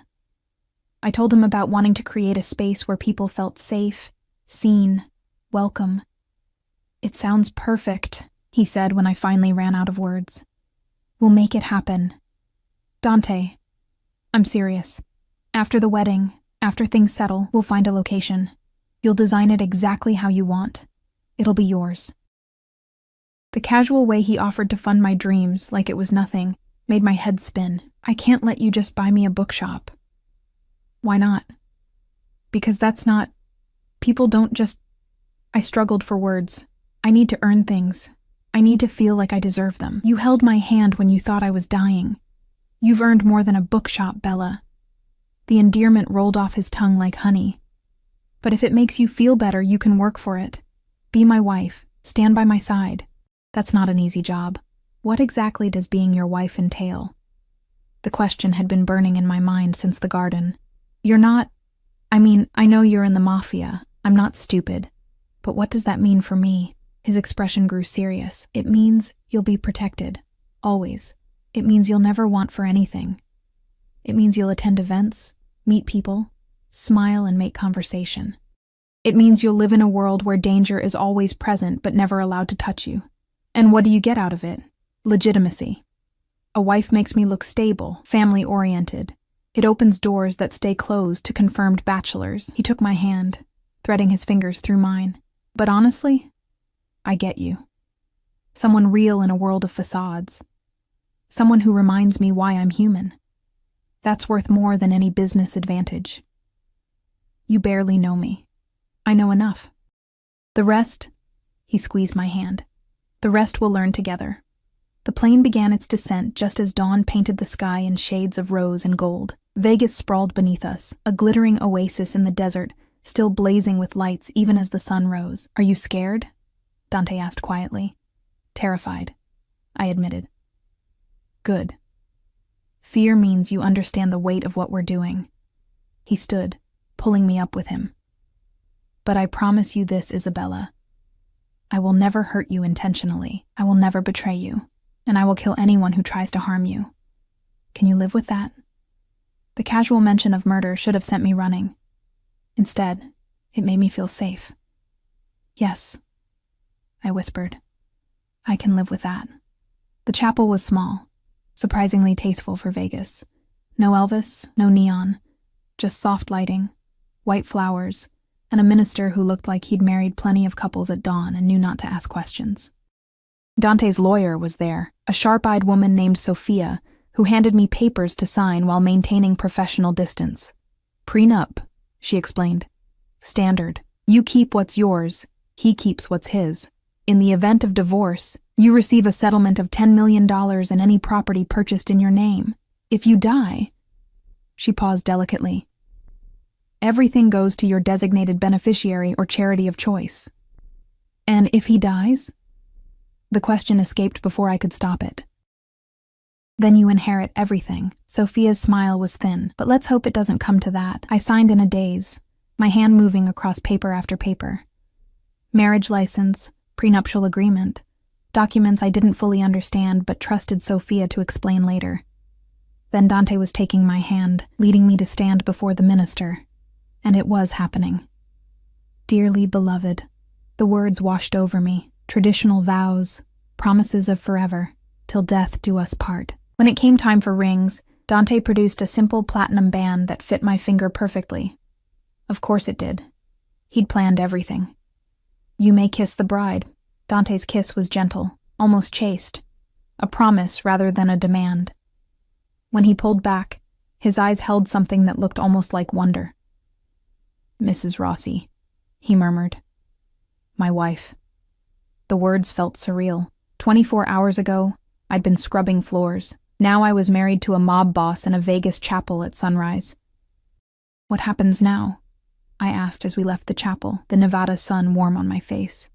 I told him about wanting to create a space where people felt safe, seen, welcome. "It sounds perfect," he said when I finally ran out of words. "We'll make it happen. Dante, I'm serious. After the wedding, after things settle, we'll find a location. You'll design it exactly how you want. It'll be yours." The casual way he offered to fund my dreams, like it was nothing, made my head spin. "I can't let you just buy me a bookshop." "Why not?" "Because that's not... People don't just..." I struggled for words. "I need to earn things. I need to feel like I deserve them. You held my hand when you thought I was dying. You've earned more than a bookshop, Bella." The endearment rolled off his tongue like honey. "But if it makes you feel better, you can work for it. Be my wife. Stand by my side. That's not an easy job. What exactly does being your wife entail?" The question had been burning in my mind since the garden. "You're not... I know you're in the Mafia. I'm not stupid. But what does that mean for me?" His expression grew serious. "It means you'll be protected. Always. It means you'll never want for anything. It means you'll attend events, meet people, smile and make conversation. It means you'll live in a world where danger is always present but never allowed to touch you. And what do you get out of it? Legitimacy. A wife makes me look stable, family-oriented. It opens doors that stay closed to confirmed bachelors." He took my hand, threading his fingers through mine. "But honestly, I get you. Someone real in a world of facades. Someone who reminds me why I'm human. That's worth more than any business advantage. You barely know me. I know enough. The rest," he squeezed my hand, "the rest we'll learn together." The plane began its descent just as dawn painted the sky in shades of rose and gold. Vegas sprawled beneath us, a glittering oasis in the desert, still blazing with lights even as the sun rose. "Are you scared?" Dante asked quietly. "Terrified," I admitted. "Good. Fear means you understand the weight of what we're doing." He stood, pulling me up with him. "But I promise you this, Isabella. I will never hurt you intentionally. I will never betray you. And I will kill anyone who tries to harm you. Can you live with that?" The casual mention of murder should have sent me running. Instead, it made me feel safe. "Yes," I whispered. "I can live with that." The chapel was small, surprisingly tasteful for Vegas. No Elvis, no neon, just soft lighting, white flowers, and a minister who looked like he'd married plenty of couples at dawn and knew not to ask questions. Dante's lawyer was there, a sharp-eyed woman named Sophia, who handed me papers to sign while maintaining professional distance. "Prenup," she explained. "Standard. You keep what's yours, he keeps what's his. In the event of divorce, you receive a settlement of $10 million in any property purchased in your name. If you die..." She paused delicately. "Everything goes to your designated beneficiary or charity of choice." "And if he dies?" The question escaped before I could stop it. "Then you inherit everything." Sophia's smile was thin, but let's hope it doesn't come to that. I signed in a daze, my hand moving across paper after paper. Marriage license, prenuptial agreement, documents I didn't fully understand but trusted Sophia to explain later. Then Dante was taking my hand, leading me to stand before the minister. And it was happening. "Dearly beloved," the words washed over me. Traditional vows, promises of forever, till death do us part. When it came time for rings, Dante produced a simple platinum band that fit my finger perfectly. Of course it did. He'd planned everything. "You may kiss the bride." Dante's kiss was gentle, almost chaste, a promise rather than a demand. When he pulled back, his eyes held something that looked almost like wonder. "Mrs. Rossi," he murmured. "My wife." The words felt surreal. 24 hours ago, I'd been scrubbing floors. Now I was married to a mob boss in a Vegas chapel at sunrise. "What happens now?" I asked as we left the chapel, the Nevada sun warm on my face.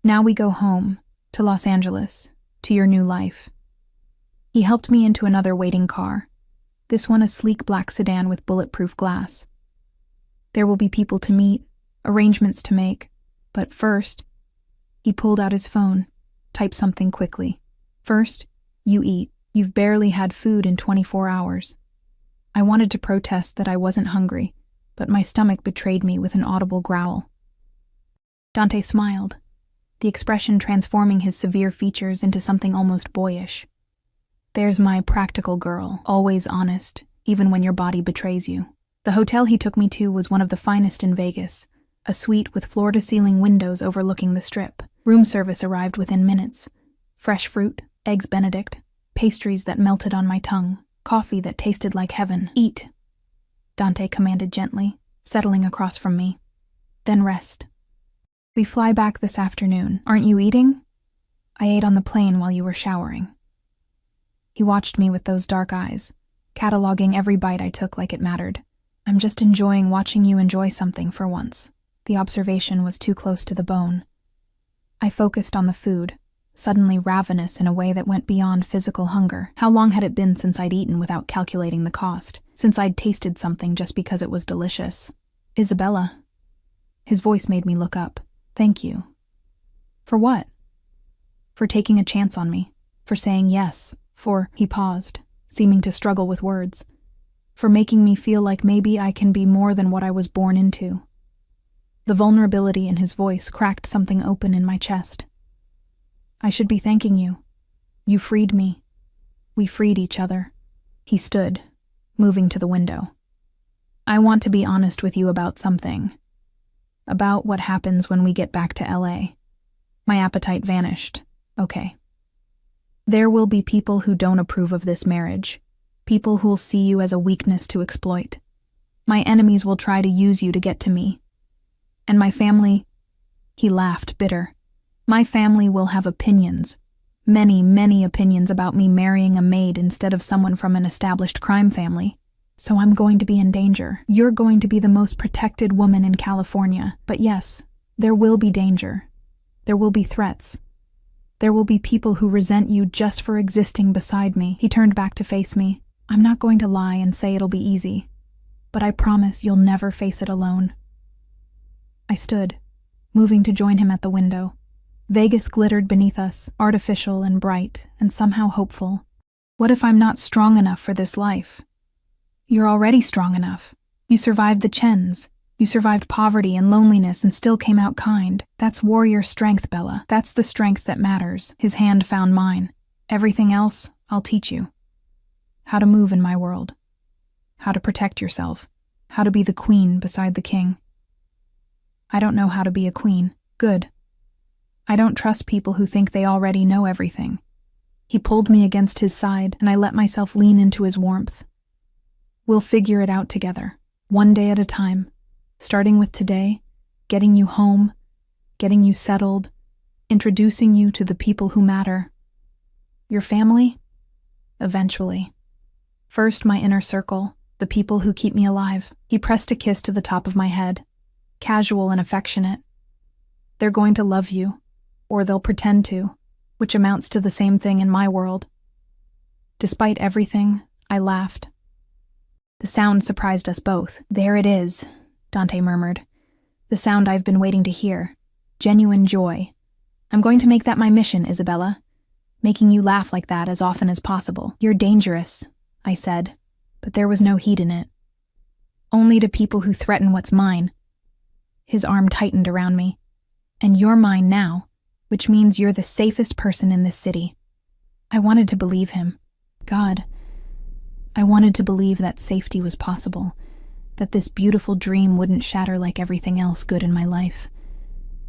"Now we go home, to Los Angeles, to your new life." He helped me into another waiting car, this one a sleek black sedan with bulletproof glass. "There will be people to meet, arrangements to make. But first, he pulled out his phone, typed something quickly. First, you eat. You've barely had food in 24 hours. I wanted to protest that I wasn't hungry, but my stomach betrayed me with an audible growl. Dante smiled, the expression transforming his severe features into something almost boyish. There's my practical girl, always honest, even when your body betrays you. The hotel he took me to was one of the finest in Vegas, a suite with floor-to-ceiling windows overlooking the Strip. Room service arrived within minutes. Fresh fruit, eggs Benedict, pastries that melted on my tongue, coffee that tasted like heaven. Eat, Dante commanded gently, settling across from me. Then rest. We fly back this afternoon. Aren't you eating? I ate on the plane while you were showering. He watched me with those dark eyes, cataloging every bite I took like it mattered. I'm just enjoying watching you enjoy something for once. The observation was too close to the bone. I focused on the food, suddenly ravenous in a way that went beyond physical hunger. How long had it been since I'd eaten without calculating the cost? Since I'd tasted something just because it was delicious? Isabella. His voice made me look up. Thank you. For what? For taking a chance on me. For saying yes. He paused, seeming to struggle with words. For making me feel like maybe I can be more than what I was born into. The vulnerability in his voice cracked something open in my chest. I should be thanking you. You freed me. We freed each other. He stood, moving to the window. I want to be honest with you about something. About what happens when we get back to LA. My appetite vanished. Okay. There will be people who don't approve of this marriage. People who'll see you as a weakness to exploit. My enemies will try to use you to get to me. And my family, he laughed, bitter. My family will have opinions. Many, many opinions about me marrying a maid instead of someone from an established crime family. So I'm going to be in danger. You're going to be the most protected woman in California. But yes, there will be danger. There will be threats. There will be people who resent you just for existing beside me. He turned back to face me. I'm not going to lie and say it'll be easy, but I promise you'll never face it alone. I stood, moving to join him at the window. Vegas glittered beneath us, artificial and bright, and somehow hopeful. What if I'm not strong enough for this life? You're already strong enough. You survived the Chens. You survived poverty and loneliness and still came out kind. That's warrior strength, Bella. That's the strength that matters. His hand found mine. Everything else, I'll teach you. How to move in my world. How to protect yourself. How to be the queen beside the king. I don't know how to be a queen. Good. I don't trust people who think they already know everything. He pulled me against his side, and I let myself lean into his warmth. We'll figure it out together, one day at a time, starting with today, getting you home, getting you settled, introducing you to the people who matter. Your family? Eventually. First, my inner circle, the people who keep me alive. He pressed a kiss to the top of my head, casual and affectionate. They're going to love you, or they'll pretend to, which amounts to the same thing in my world. Despite everything, I laughed. The sound surprised us both. There it is, Dante murmured. The sound I've been waiting to hear. Genuine joy. I'm going to make that my mission, Isabella. Making you laugh like that as often as possible. You're dangerous, I said, but there was no heat in it. Only to people who threaten what's mine. His arm tightened around me. And you're mine now, which means you're the safest person in this city. I wanted to believe him. God, I wanted to believe that safety was possible, that this beautiful dream wouldn't shatter like everything else good in my life.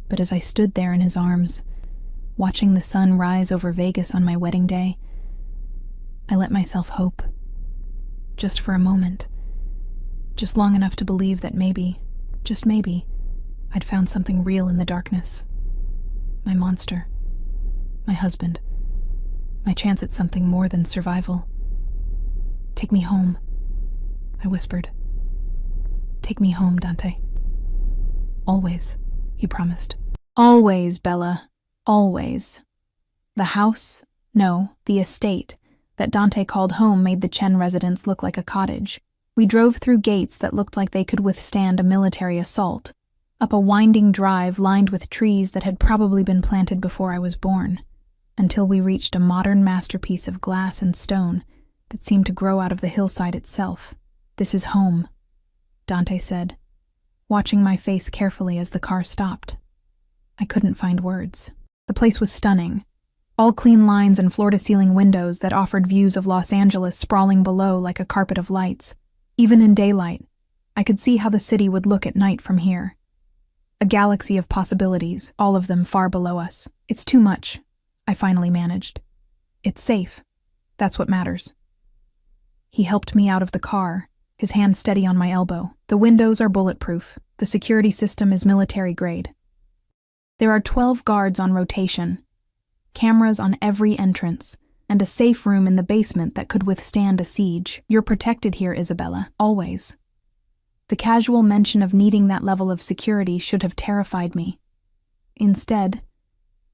But as I stood there in his arms, watching the sun rise over Vegas on my wedding day, I let myself hope. Just for a moment. Just long enough to believe that maybe, just maybe, I'd found something real in the darkness. My monster. My husband. My chance at something more than survival. Take me home, I whispered. Take me home, Dante. Always, he promised. Always, Bella. Always. The house, no, the estate, that Dante called home made the Chen residence look like a cottage. We drove through gates that looked like they could withstand a military assault. up a winding drive lined with trees that had probably been planted before I was born, until we reached a modern masterpiece of glass and stone that seemed to grow out of the hillside itself. "This is home," Dante said, watching my face carefully as the car stopped. I couldn't find words. The place was stunning. All clean lines and floor-to-ceiling windows that offered views of Los Angeles sprawling below like a carpet of lights. Even in daylight, I could see how the city would look at night from here. A galaxy of possibilities, all of them far below us. "It's too much," I finally managed. "It's safe. That's what matters." He helped me out of the car, his hand steady on my elbow. "The windows are bulletproof. The security system is military grade. There are 12 guards on rotation, cameras on every entrance, and a safe room in the basement that could withstand a siege. You're protected here, Isabella, always." The casual mention of needing that level of security should have terrified me. Instead,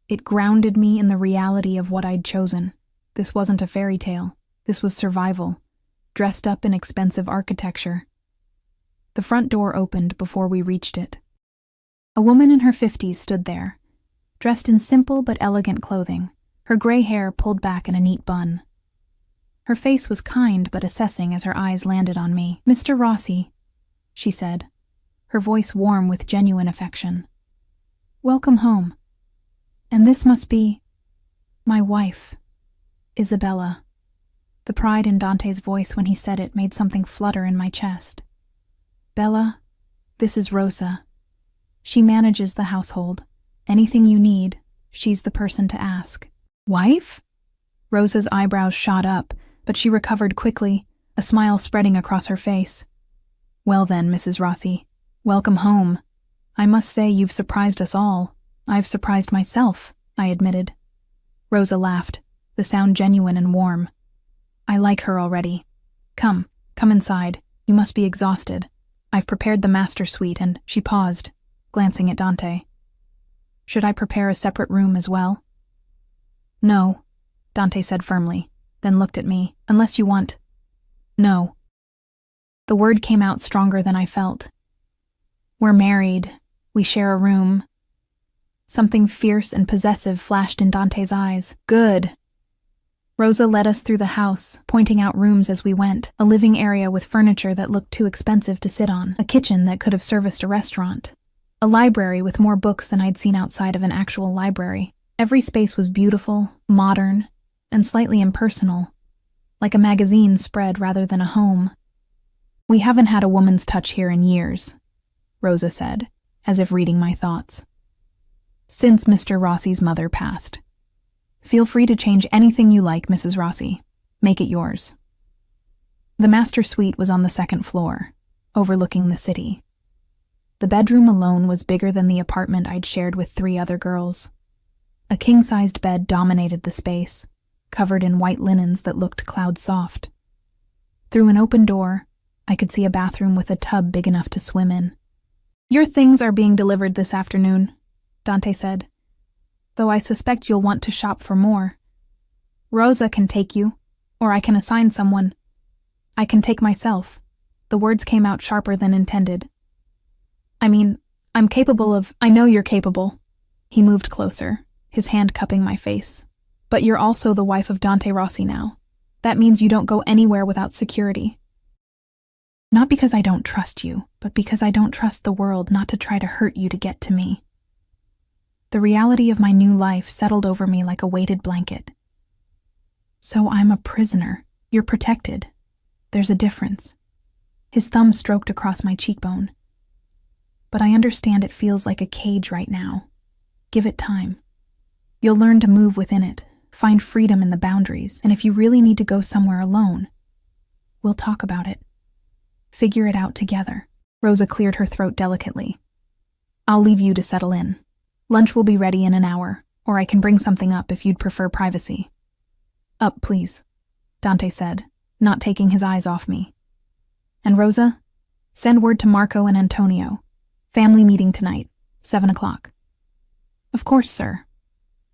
it grounded me in the reality of what I'd chosen. This wasn't a fairy tale. This was survival, dressed up in expensive architecture. The front door opened before we reached it. A woman in her 50s stood there, dressed in simple but elegant clothing, her gray hair pulled back in a neat bun. Her face was kind but assessing as her eyes landed on me. "Mr. Rossi," she said, her voice warm with genuine affection. "Welcome home. And this must be my wife, Isabella." The pride in Dante's voice when he said it made something flutter in my chest. "Bella, this is Rosa. She manages the household. Anything you need, she's the person to ask." "Wife?" Rosa's eyebrows shot up, but she recovered quickly, a smile spreading across her face. "Well then, Mrs. Rossi, welcome home. I must say you've surprised us all. I've surprised myself," I admitted. Rosa laughed, the sound genuine and warm. "I like her already. Come inside. You must be exhausted. I've prepared the master suite," and she paused, glancing at Dante. "Should I prepare a separate room as well?" "No," Dante said firmly, then looked at me. "Unless you want." "No." The word came out stronger than I felt. "We're married. We share a room." Something fierce and possessive flashed in Dante's eyes. "Good." Rosa led us through the house, pointing out rooms as we went, a living area with furniture that looked too expensive to sit on, a kitchen that could have serviced a restaurant, a library with more books than I'd seen outside of an actual library. Every space was beautiful, modern, and slightly impersonal, like a magazine spread rather than a home. "We haven't had a woman's touch here in years," Rosa said, as if reading my thoughts. "Since Mr. Rossi's mother passed. Feel free to change anything you like, Mrs. Rossi. Make it yours." The master suite was on the second floor, overlooking the city. The bedroom alone was bigger than the apartment I'd shared with 3 other girls. A king-sized bed dominated the space, covered in white linens that looked cloud-soft. Through an open door, I could see a bathroom with a tub big enough to swim in. "Your things are being delivered this afternoon," Dante said, "though I suspect you'll want to shop for more. Rosa can take you, or I can assign someone. I can take myself." The words came out sharper than intended. "I mean, I'm capable of—" "I know you're capable." He moved closer, his hand cupping my face. "But you're also the wife of Dante Rossi now. That means you don't go anywhere without security. Not because I don't trust you, but because I don't trust the world not to try to hurt you to get to me." The reality of my new life settled over me like a weighted blanket. "So I'm a prisoner. You're protected. There's a difference." His thumb stroked across my cheekbone. "But I understand it feels like a cage right now. Give it time. You'll learn to move within it, find freedom in the boundaries, and if you really need to go somewhere alone, we'll talk about it. Figure it out together." Rosa cleared her throat delicately. "I'll leave you to settle in. Lunch will be ready in an hour, or I can bring something up if you'd prefer privacy." "Up, please," Dante said, not taking his eyes off me. "And Rosa, send word to Marco and Antonio. Family meeting tonight, 7 o'clock. "Of course, sir."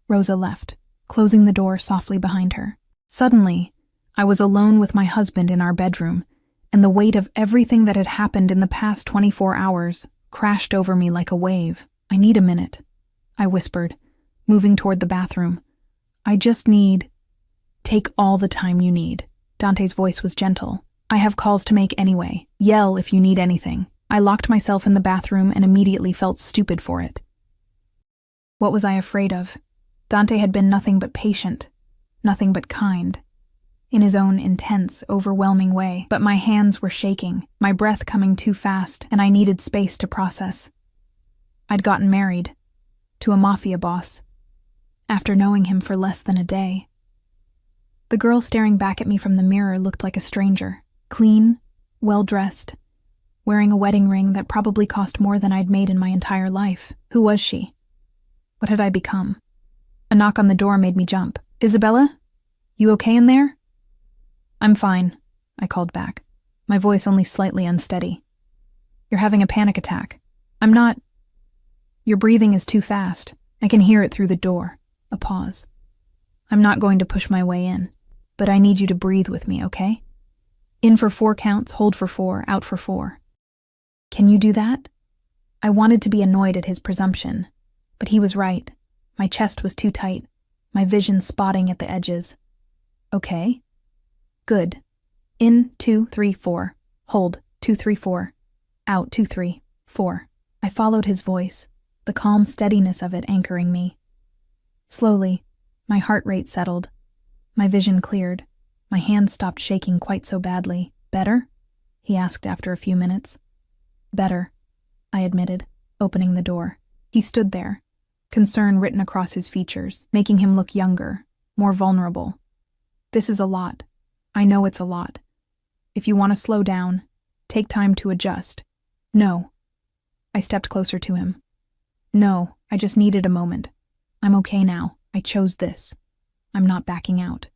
Rosa left, closing the door softly behind her. Suddenly, I was alone with my husband in our bedroom, and the weight of everything that had happened in the past 24 hours crashed over me like a wave. "I need a minute," I whispered, moving toward the bathroom. "I just need—" "Take all the time you need." Dante's voice was gentle. "I have calls to make anyway. Yell if you need anything." I locked myself in the bathroom and immediately felt stupid for it. What was I afraid of? Dante had been nothing but patient, nothing but kind, in his own intense, overwhelming way. But my hands were shaking, my breath coming too fast, and I needed space to process. I'd gotten married, to a Mafia boss, after knowing him for less than a day. The girl staring back at me from the mirror looked like a stranger, clean, well-dressed, wearing a wedding ring that probably cost more than I'd made in my entire life. Who was she? What had I become? A knock on the door made me jump. "Isabella? You okay in there?" "I'm fine," I called back, my voice only slightly unsteady. "You're having a panic attack." "I'm not." "Your breathing is too fast. I can hear it through the door." A pause. "I'm not going to push my way in, but I need you to breathe with me, okay? In for 4 counts, hold for 4, out for 4. Can you do that?" I wanted to be annoyed at his presumption, but he was right. My chest was too tight, my vision spotting at the edges. "Okay." "Good. In, 2, 3, 4. Hold, 2, 3, 4. Out, 2, 3, 4. I followed his voice, the calm steadiness of it anchoring me. Slowly, my heart rate settled. My vision cleared. My hands stopped shaking quite so badly. "Better?" he asked after a few minutes. "Better," I admitted, opening the door. He stood there, concern written across his features, making him look younger, more vulnerable. "This is a lot. I know it's a lot. If you want to slow down, take time to adjust." "No." I stepped closer to him. "No, I just needed a moment. I'm okay now. I chose this. I'm not backing out."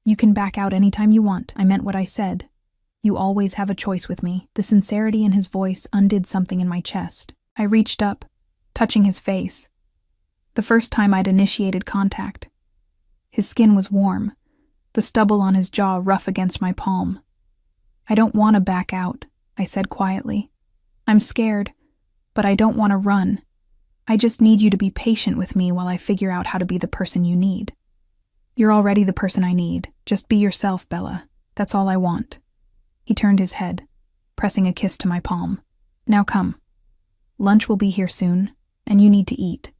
"You can back out anytime you want. I meant what I said. You always have a choice with me." The sincerity in his voice undid something in my chest. I reached up, touching his face. The first time I'd initiated contact. His skin was warm, the stubble on his jaw rough against my palm. "I don't want to back out," I said quietly. "I'm scared, but I don't want to run. I just need you to be patient with me while I figure out how to be the person you need." "You're already the person I need. Just be yourself, Bella. That's all I want." He turned his head, pressing a kiss to my palm. "Now come. Lunch will be here soon, and you need to eat.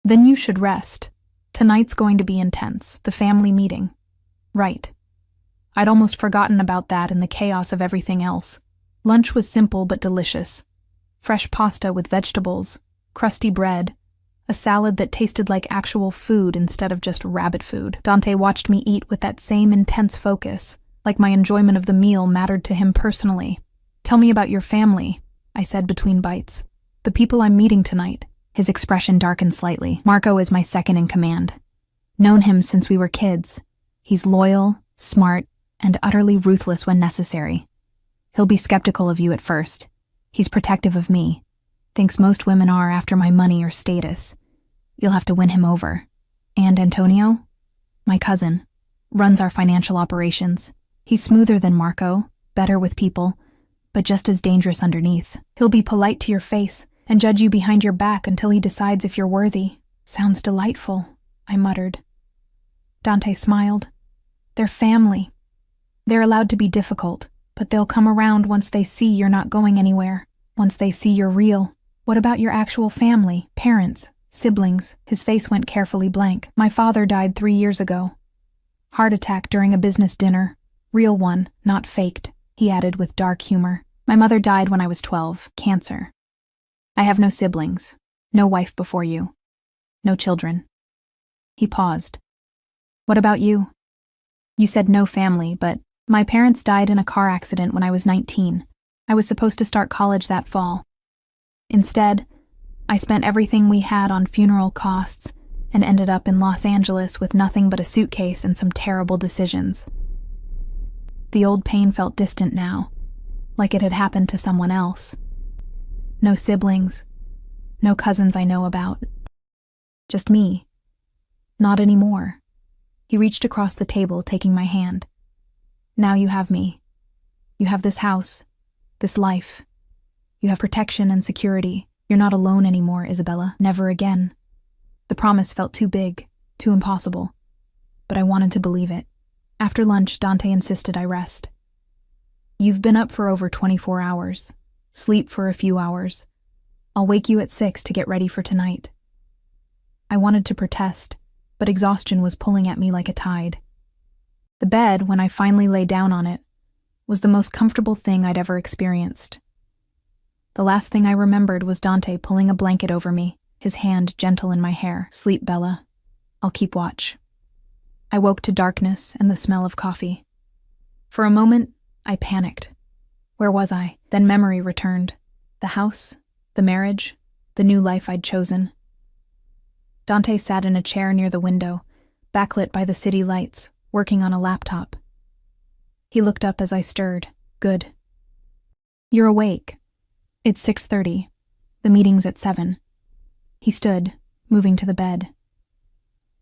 Then you should rest. Tonight's going to be intense. The family meeting." Right. I'd almost forgotten about that in the chaos of everything else. Lunch was simple but delicious. Fresh pasta with vegetables, crusty bread, a salad that tasted like actual food instead of just rabbit food. Dante watched me eat with that same intense focus, like my enjoyment of the meal mattered to him personally. "Tell me about your family," I said between bites. "The people I'm meeting tonight." His expression darkened slightly. "Marco is my second in command. Known him since we were kids. He's loyal, smart, and utterly ruthless when necessary. He'll be skeptical of you at first. He's protective of me. Thinks most women are after my money or status. You'll have to win him over. And Antonio, my cousin, runs our financial operations. He's smoother than Marco, better with people, but just as dangerous underneath. He'll be polite to your face and judge you behind your back until he decides if you're worthy." "Sounds delightful," I muttered. Dante smiled. "They're family. They're allowed to be difficult, but they'll come around once they see you're not going anywhere, once they see you're real." "What about your actual family, parents, siblings?" His face went carefully blank. "My father died 3 years ago. Heart attack during a business dinner. Real one, not faked," he added with dark humor. "My mother died when I was 12, cancer. I have no siblings, no wife before you, no children." He paused. "What about you? You said no family, but my parents died in a car accident when I was 19. I was supposed to start college that fall. Instead, I spent everything we had on funeral costs and ended up in Los Angeles with nothing but a suitcase and some terrible decisions." The old pain felt distant now, like it had happened to someone else. No siblings, no cousins I know about. Just me. Not anymore. He reached across the table, taking my hand. "Now you have me. You have this house, this life. You have protection and security. You're not alone anymore, Isabella. Never again. The promise felt too big, too impossible. But I wanted to believe it. After lunch, Dante insisted I rest. You've been up for over 24 hours. Sleep for a few hours. I'll wake you at 6 to get ready for tonight. I wanted to protest, but exhaustion was pulling at me like a tide. The bed, when I finally lay down on it, was the most comfortable thing I'd ever experienced. The last thing I remembered was Dante pulling a blanket over me, his hand gentle in my hair. Sleep, Bella. I'll keep watch. I woke to darkness and the smell of coffee. For a moment, I panicked. Where was I? Then memory returned. The house, the marriage, the new life I'd chosen. Dante sat in a chair near the window, backlit by the city lights, working on a laptop. He looked up as I stirred. Good. You're awake. It's 6:30. The meeting's at 7. He stood, moving to the bed.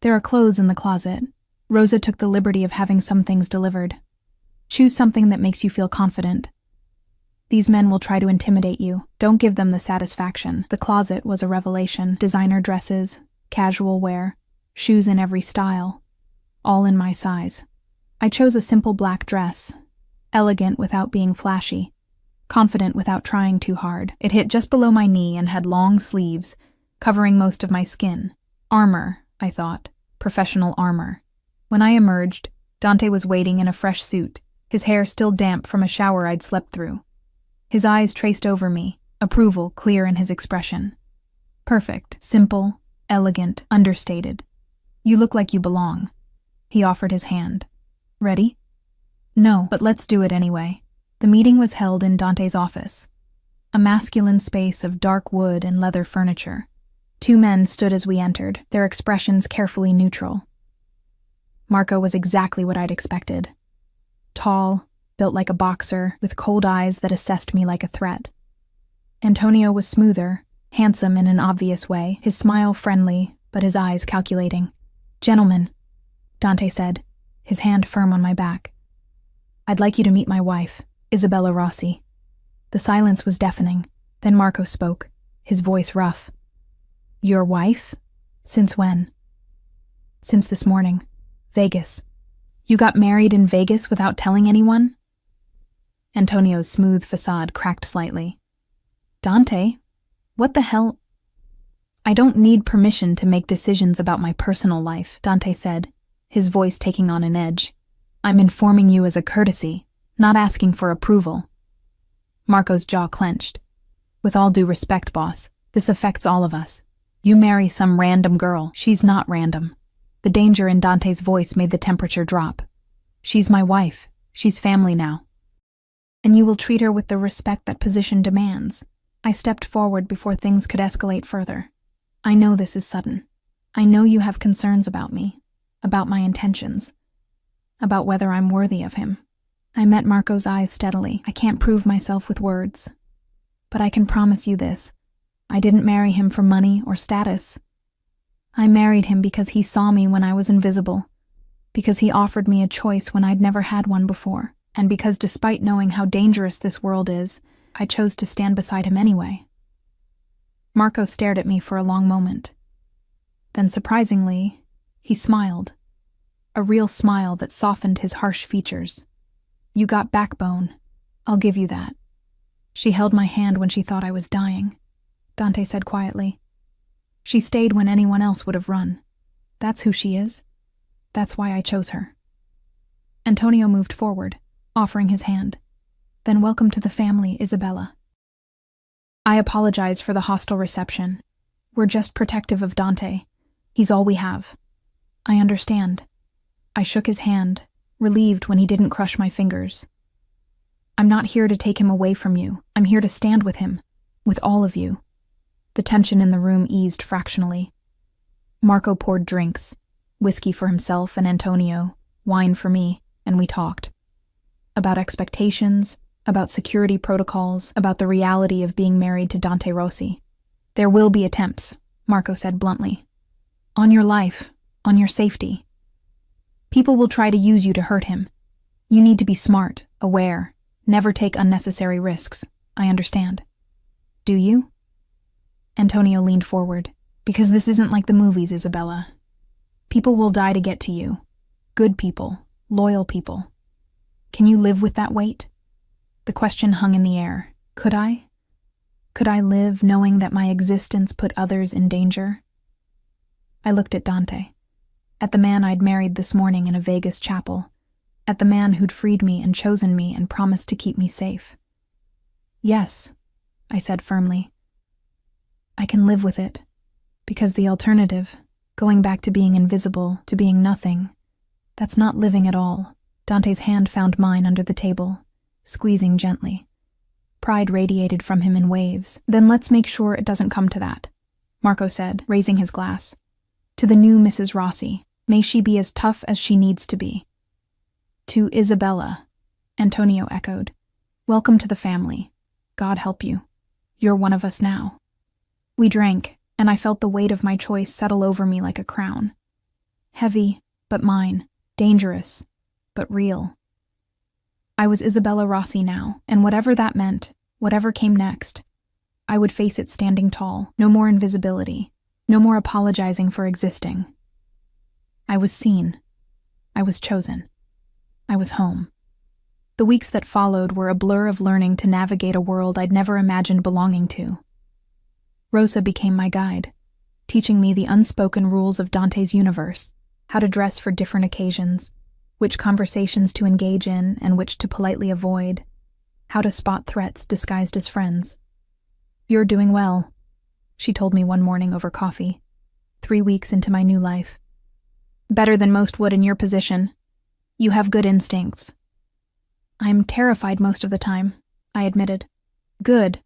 There are clothes in the closet. Rosa took the liberty of having some things delivered. Choose something that makes you feel confident. These men will try to intimidate you. Don't give them the satisfaction. The closet was a revelation. Designer dresses, casual wear, shoes in every style, all in my size. I chose a simple black dress, elegant without being flashy, confident without trying too hard. It hit just below my knee and had long sleeves, covering most of my skin. Armor, I thought. Professional armor. When I emerged, Dante was waiting in a fresh suit, his hair still damp from a shower I'd slept through. His eyes traced over me, approval clear in his expression. Perfect, simple, elegant, understated. You look like you belong. He offered his hand. Ready? No, but let's do it anyway. The meeting was held in Dante's office, a masculine space of dark wood and leather furniture. 2 men stood as we entered, their expressions carefully neutral. Marco was exactly what I'd expected. Tall, built like a boxer, with cold eyes that assessed me like a threat. Antonio was smoother, handsome in an obvious way, his smile friendly, but his eyes calculating. Gentlemen, Dante said, his hand firm on my back. I'd like you to meet my wife, Isabella Rossi. The silence was deafening. Then Marco spoke, his voice rough. Your wife? Since when? Since this morning. Vegas. You got married in Vegas without telling anyone? Antonio's smooth facade cracked slightly. Dante, what the hell? I don't need permission to make decisions about my personal life, Dante said, his voice taking on an edge. I'm informing you as a courtesy, not asking for approval. Marco's jaw clenched. With all due respect, boss, this affects all of us. You marry some random girl. She's not random. The danger in Dante's voice made the temperature drop. She's my wife. She's family now. And you will treat her with the respect that position demands. I stepped forward before things could escalate further. I know this is sudden. I know you have concerns about me, about my intentions, about whether I'm worthy of him. I met Marco's eyes steadily. I can't prove myself with words. But I can promise you this. I didn't marry him for money or status. I married him because he saw me when I was invisible, because he offered me a choice when I'd never had one before, and because despite knowing how dangerous this world is, I chose to stand beside him anyway. Marco stared at me for a long moment. Then surprisingly, he smiled. A real smile that softened his harsh features. You got backbone. I'll give you that. She held my hand when she thought I was dying, Dante said quietly. She stayed when anyone else would have run. That's who she is. That's why I chose her. Antonio moved forward, offering his hand. Then welcome to the family, Isabella. I apologize for the hostile reception. We're just protective of Dante. He's all we have. I understand. I shook his hand, relieved when he didn't crush my fingers. I'm not here to take him away from you. I'm here to stand with him, with all of you. The tension in the room eased fractionally. Marco poured drinks, whiskey for himself and Antonio, wine for me, and we talked. About expectations, about security protocols, about the reality of being married to Dante Rossi. There will be attempts, Marco said bluntly. On your life, on your safety. People will try to use you to hurt him. You need to be smart, aware, never take unnecessary risks. I understand. Do you? Antonio leaned forward. Because this isn't like the movies, Isabella. People will die to get to you. Good people, loyal people. Can you live with that weight? The question hung in the air. Could I? Could I live knowing that my existence put others in danger? I looked at Dante, at the man I'd married this morning in a Vegas chapel, at the man who'd freed me and chosen me and promised to keep me safe. Yes, I said firmly. I can live with it, because the alternative, going back to being invisible, to being nothing, that's not living at all. Dante's hand found mine under the table, squeezing gently. Pride radiated from him in waves. Then let's make sure it doesn't come to that, Marco said, raising his glass. To the new Mrs. Rossi, may she be as tough as she needs to be. To Isabella, Antonio echoed. Welcome to the family. God help you. You're one of us now. We drank, and I felt the weight of my choice settle over me like a crown. Heavy, but mine. Dangerous, but real. I was Isabella Rossi now, and whatever that meant, whatever came next, I would face it standing tall. No more invisibility. No more apologizing for existing. I was seen. I was chosen. I was home. The weeks that followed were a blur of learning to navigate a world I'd never imagined belonging to. Rosa became my guide, teaching me the unspoken rules of Dante's universe, how to dress for different occasions, which conversations to engage in and which to politely avoid, how to spot threats disguised as friends. You're doing well, she told me one morning over coffee, 3 weeks into my new life. Better than most would in your position. You have good instincts. I'm terrified most of the time, I admitted. Good.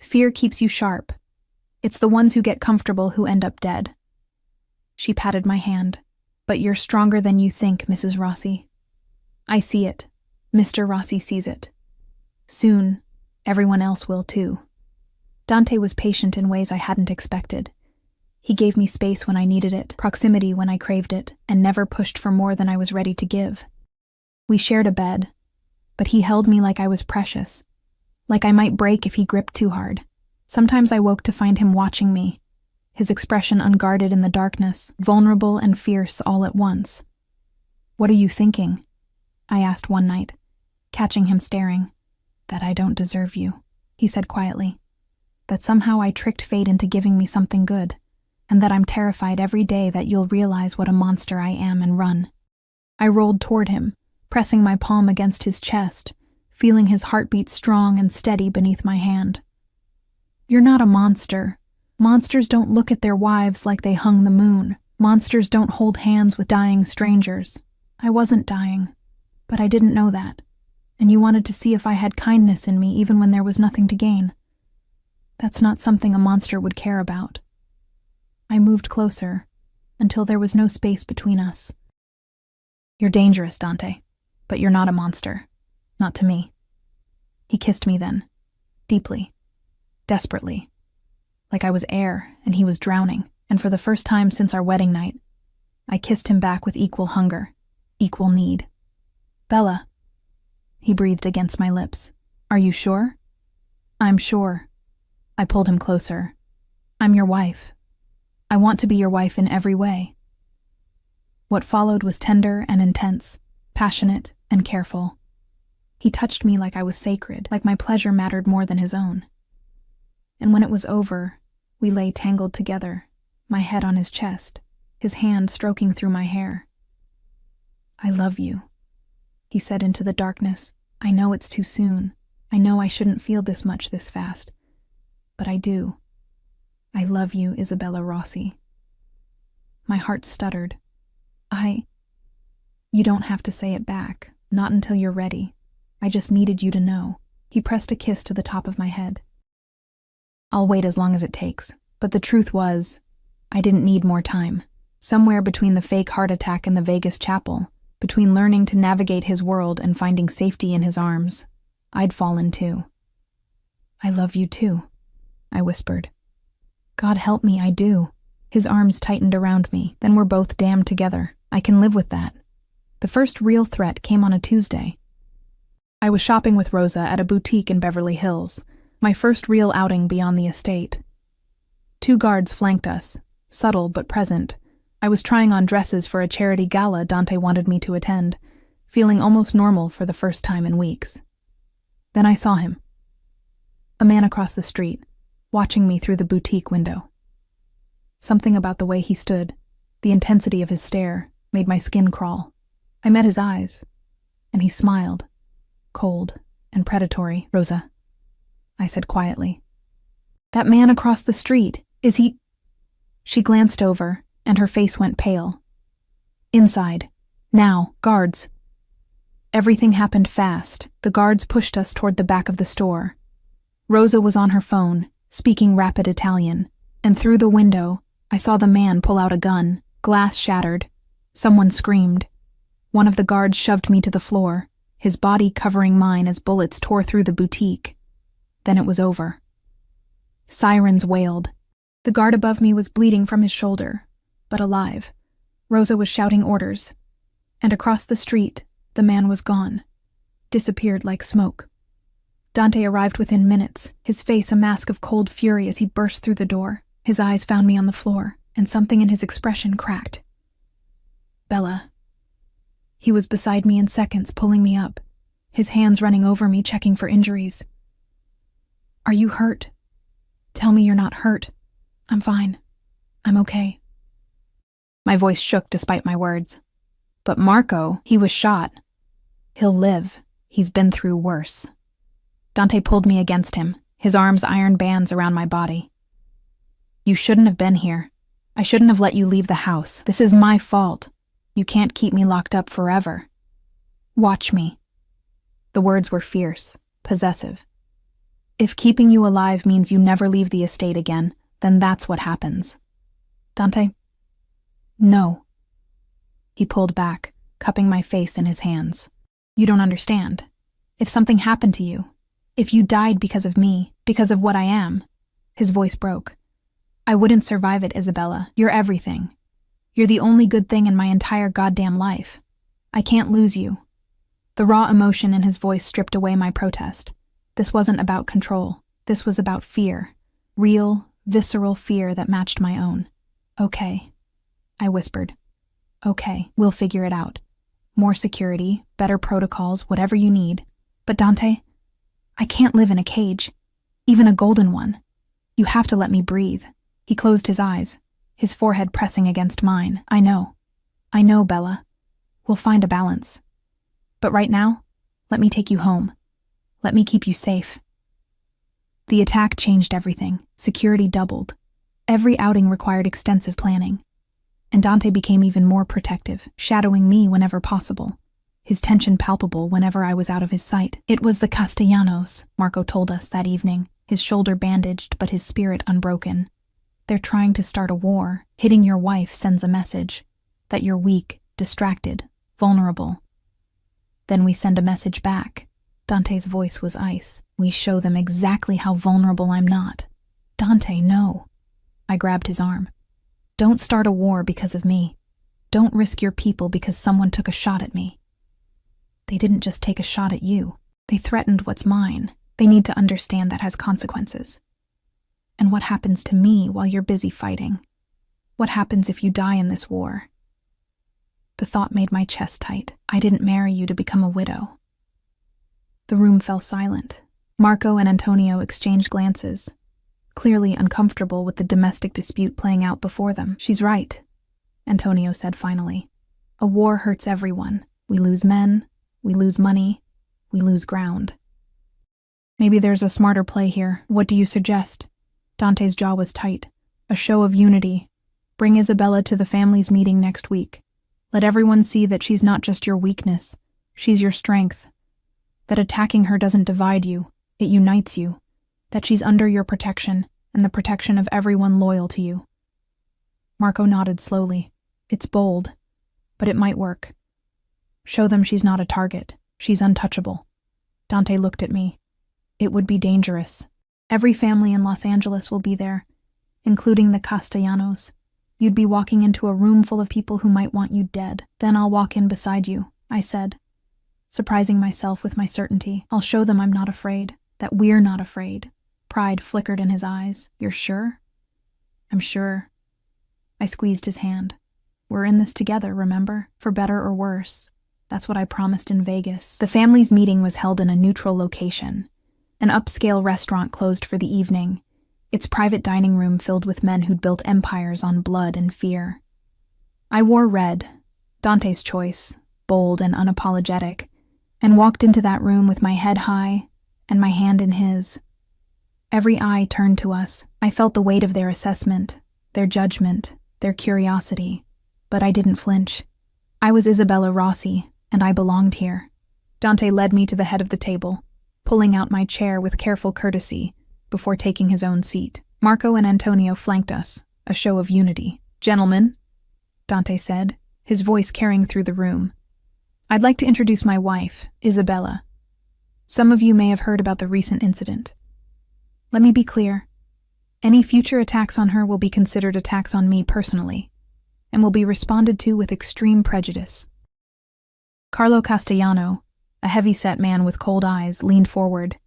Fear keeps you sharp. It's the ones who get comfortable who end up dead. She patted my hand. But you're stronger than you think, Mrs. Rossi. I see it. Mr. Rossi sees it. Soon, everyone else will too. Dante was patient in ways I hadn't expected. He gave me space when I needed it, proximity when I craved it, and never pushed for more than I was ready to give. We shared a bed, but he held me like I was precious, like I might break if he gripped too hard. Sometimes I woke to find him watching me, his expression unguarded in the darkness, vulnerable and fierce all at once. What are you thinking? I asked one night, catching him staring. That I don't deserve you, he said quietly. That somehow I tricked fate into giving me something good, and that I'm terrified every day that you'll realize what a monster I am and run. I rolled toward him, pressing my palm against his chest, feeling his heartbeat strong and steady beneath my hand. You're not a monster. Monsters don't look at their wives like they hung the moon. Monsters don't hold hands with dying strangers. I wasn't dying, but I didn't know that. And you wanted to see if I had kindness in me even when there was nothing to gain. That's not something a monster would care about. I moved closer, until there was no space between us. You're dangerous, Dante, but you're not a monster. Not to me. He kissed me then, deeply, desperately. Like I was air and he was drowning, and for the first time since our wedding night, I kissed him back with equal hunger, equal need. Bella, he breathed against my lips. Are you sure? I'm sure. I pulled him closer. I'm your wife. I want to be your wife in every way. What followed was tender and intense, passionate and careful. He touched me like I was sacred, like my pleasure mattered more than his own. And when it was over, we lay tangled together, my head on his chest, his hand stroking through my hair. I love you, he said into the darkness. I know it's too soon. I know I shouldn't feel this much this fast. But I do. I love you, Isabella Rossi. My heart stuttered. You don't have to say it back, not until you're ready. I just needed you to know. He pressed a kiss to the top of my head. I'll wait as long as it takes, but the truth was, I didn't need more time. Somewhere between the fake heart attack and the Vegas chapel, between learning to navigate his world and finding safety in his arms, I'd fallen too. I love you too, I whispered. God help me, I do. His arms tightened around me, then we're both damned together. I can live with that. The first real threat came on a Tuesday. I was shopping with Rosa at a boutique in Beverly Hills, My first real outing beyond the estate. 2 guards flanked us, subtle but present. I was trying on dresses for a charity gala Dante wanted me to attend, feeling almost normal for the first time in weeks. Then I saw him. A man across the street, watching me through the boutique window. Something about the way he stood, the intensity of his stare, made my skin crawl. I met his eyes, and he smiled, cold and predatory. "Rosa," I said quietly. "That man across the street, is he—" She glanced over, and her face went pale. "Inside. Now, guards." Everything happened fast. The guards pushed us toward the back of the store. Rosa was on her phone, speaking rapid Italian, and through the window, I saw the man pull out a gun. Glass shattered. Someone screamed. One of the guards shoved me to the floor, his body covering mine as bullets tore through the boutique. Then it was over. Sirens wailed. The guard above me was bleeding from his shoulder, but alive. Rosa was shouting orders. And across the street, the man was gone. Disappeared like smoke. Dante arrived within minutes, his face a mask of cold fury as he burst through the door. His eyes found me on the floor, and something in his expression cracked. "Bella." He was beside me in seconds, pulling me up, his hands running over me, checking for injuries. "Are you hurt? Tell me you're not hurt. I'm fine. I'm okay." My voice shook despite my words. "But Marco, he was shot. He'll live. He's been through worse." Dante pulled me against him, his arms iron bands around my body. "You shouldn't have been here. I shouldn't have let you leave the house. This is my fault. You can't keep me locked up forever. Watch me." The words were fierce, possessive. "If keeping you alive means you never leave the estate again, then that's what happens." "Dante?" "No." He pulled back, cupping my face in his hands. "You don't understand. If something happened to you, if you died because of me, because of what I am," his voice broke, "I wouldn't survive it, Isabella. You're everything. You're the only good thing in my entire goddamn life. I can't lose you." The raw emotion in his voice stripped away my protest. This wasn't about control. This was about fear. Real, visceral fear that matched my own. "Okay," I whispered. "Okay, we'll figure it out. More security, better protocols, whatever you need. But Dante, I can't live in a cage. Even a golden one. You have to let me breathe." He closed his eyes, his forehead pressing against mine. I know, Bella. We'll find a balance. But right now, let me take you home. Let me keep you safe." The attack changed everything. Security doubled. Every outing required extensive planning. And Dante became even more protective, shadowing me whenever possible, his tension palpable whenever I was out of his sight. "It was the Castellanos," Marco told us that evening, his shoulder bandaged but his spirit unbroken. "They're trying to start a war. Hitting your wife sends a message that you're weak, distracted, vulnerable. Then we send a message back." Dante's voice was ice. "We show them exactly how vulnerable I'm not." "Dante, no." I grabbed his arm. "Don't start a war because of me. Don't risk your people because someone took a shot at me. They didn't just take a shot at you. They threatened what's mine. They need to understand that has consequences. And what happens to me while you're busy fighting? What happens if you die in this war?" The thought made my chest tight. I didn't marry you to become a widow. The room fell silent. Marco and Antonio exchanged glances, clearly uncomfortable with the domestic dispute playing out before them. "She's right," Antonio said finally. "A war hurts everyone. We lose men, we lose money, we lose ground." "Maybe there's a smarter play here. What do you suggest?" Dante's jaw was tight. "A show of unity. Bring Isabella to the family's meeting next week. Let everyone see that she's not just your weakness, she's your strength. That attacking her doesn't divide you, it unites you. That she's under your protection, and the protection of everyone loyal to you." Marco nodded slowly. "It's bold, but it might work. Show them she's not a target, she's untouchable." Dante looked at me. "It would be dangerous. Every family in Los Angeles will be there, including the Castellanos. You'd be walking into a room full of people who might want you dead. Then I'll walk in beside you," I said, surprising myself with my certainty. "I'll show them I'm not afraid, that we're not afraid, Pride flickered in his eyes. "You're sure?" "I'm sure." I squeezed his hand. "We're in this together, remember? For better or worse. That's what I promised in Vegas." The family's meeting was held in a neutral location. An upscale restaurant closed for the evening, its private dining room filled with men who'd built empires on blood and fear. I wore red, Dante's choice, bold and unapologetic, and walked into that room with my head high and my hand in his. Every eye turned to us. I felt the weight of their assessment, their judgment, their curiosity, but I didn't flinch. I was Isabella Rossi, and I belonged here. Dante led me to the head of the table, pulling out my chair with careful courtesy before taking his own seat. Marco and Antonio flanked us, a show of unity. "Gentlemen," Dante said, his voice carrying through the room, "I'd like to introduce my wife, Isabella. Some of you may have heard about the recent incident. Let me be clear. Any future attacks on her will be considered attacks on me personally, and will be responded to with extreme prejudice." Carlo Castellano, a heavy-set man with cold eyes, leaned forward.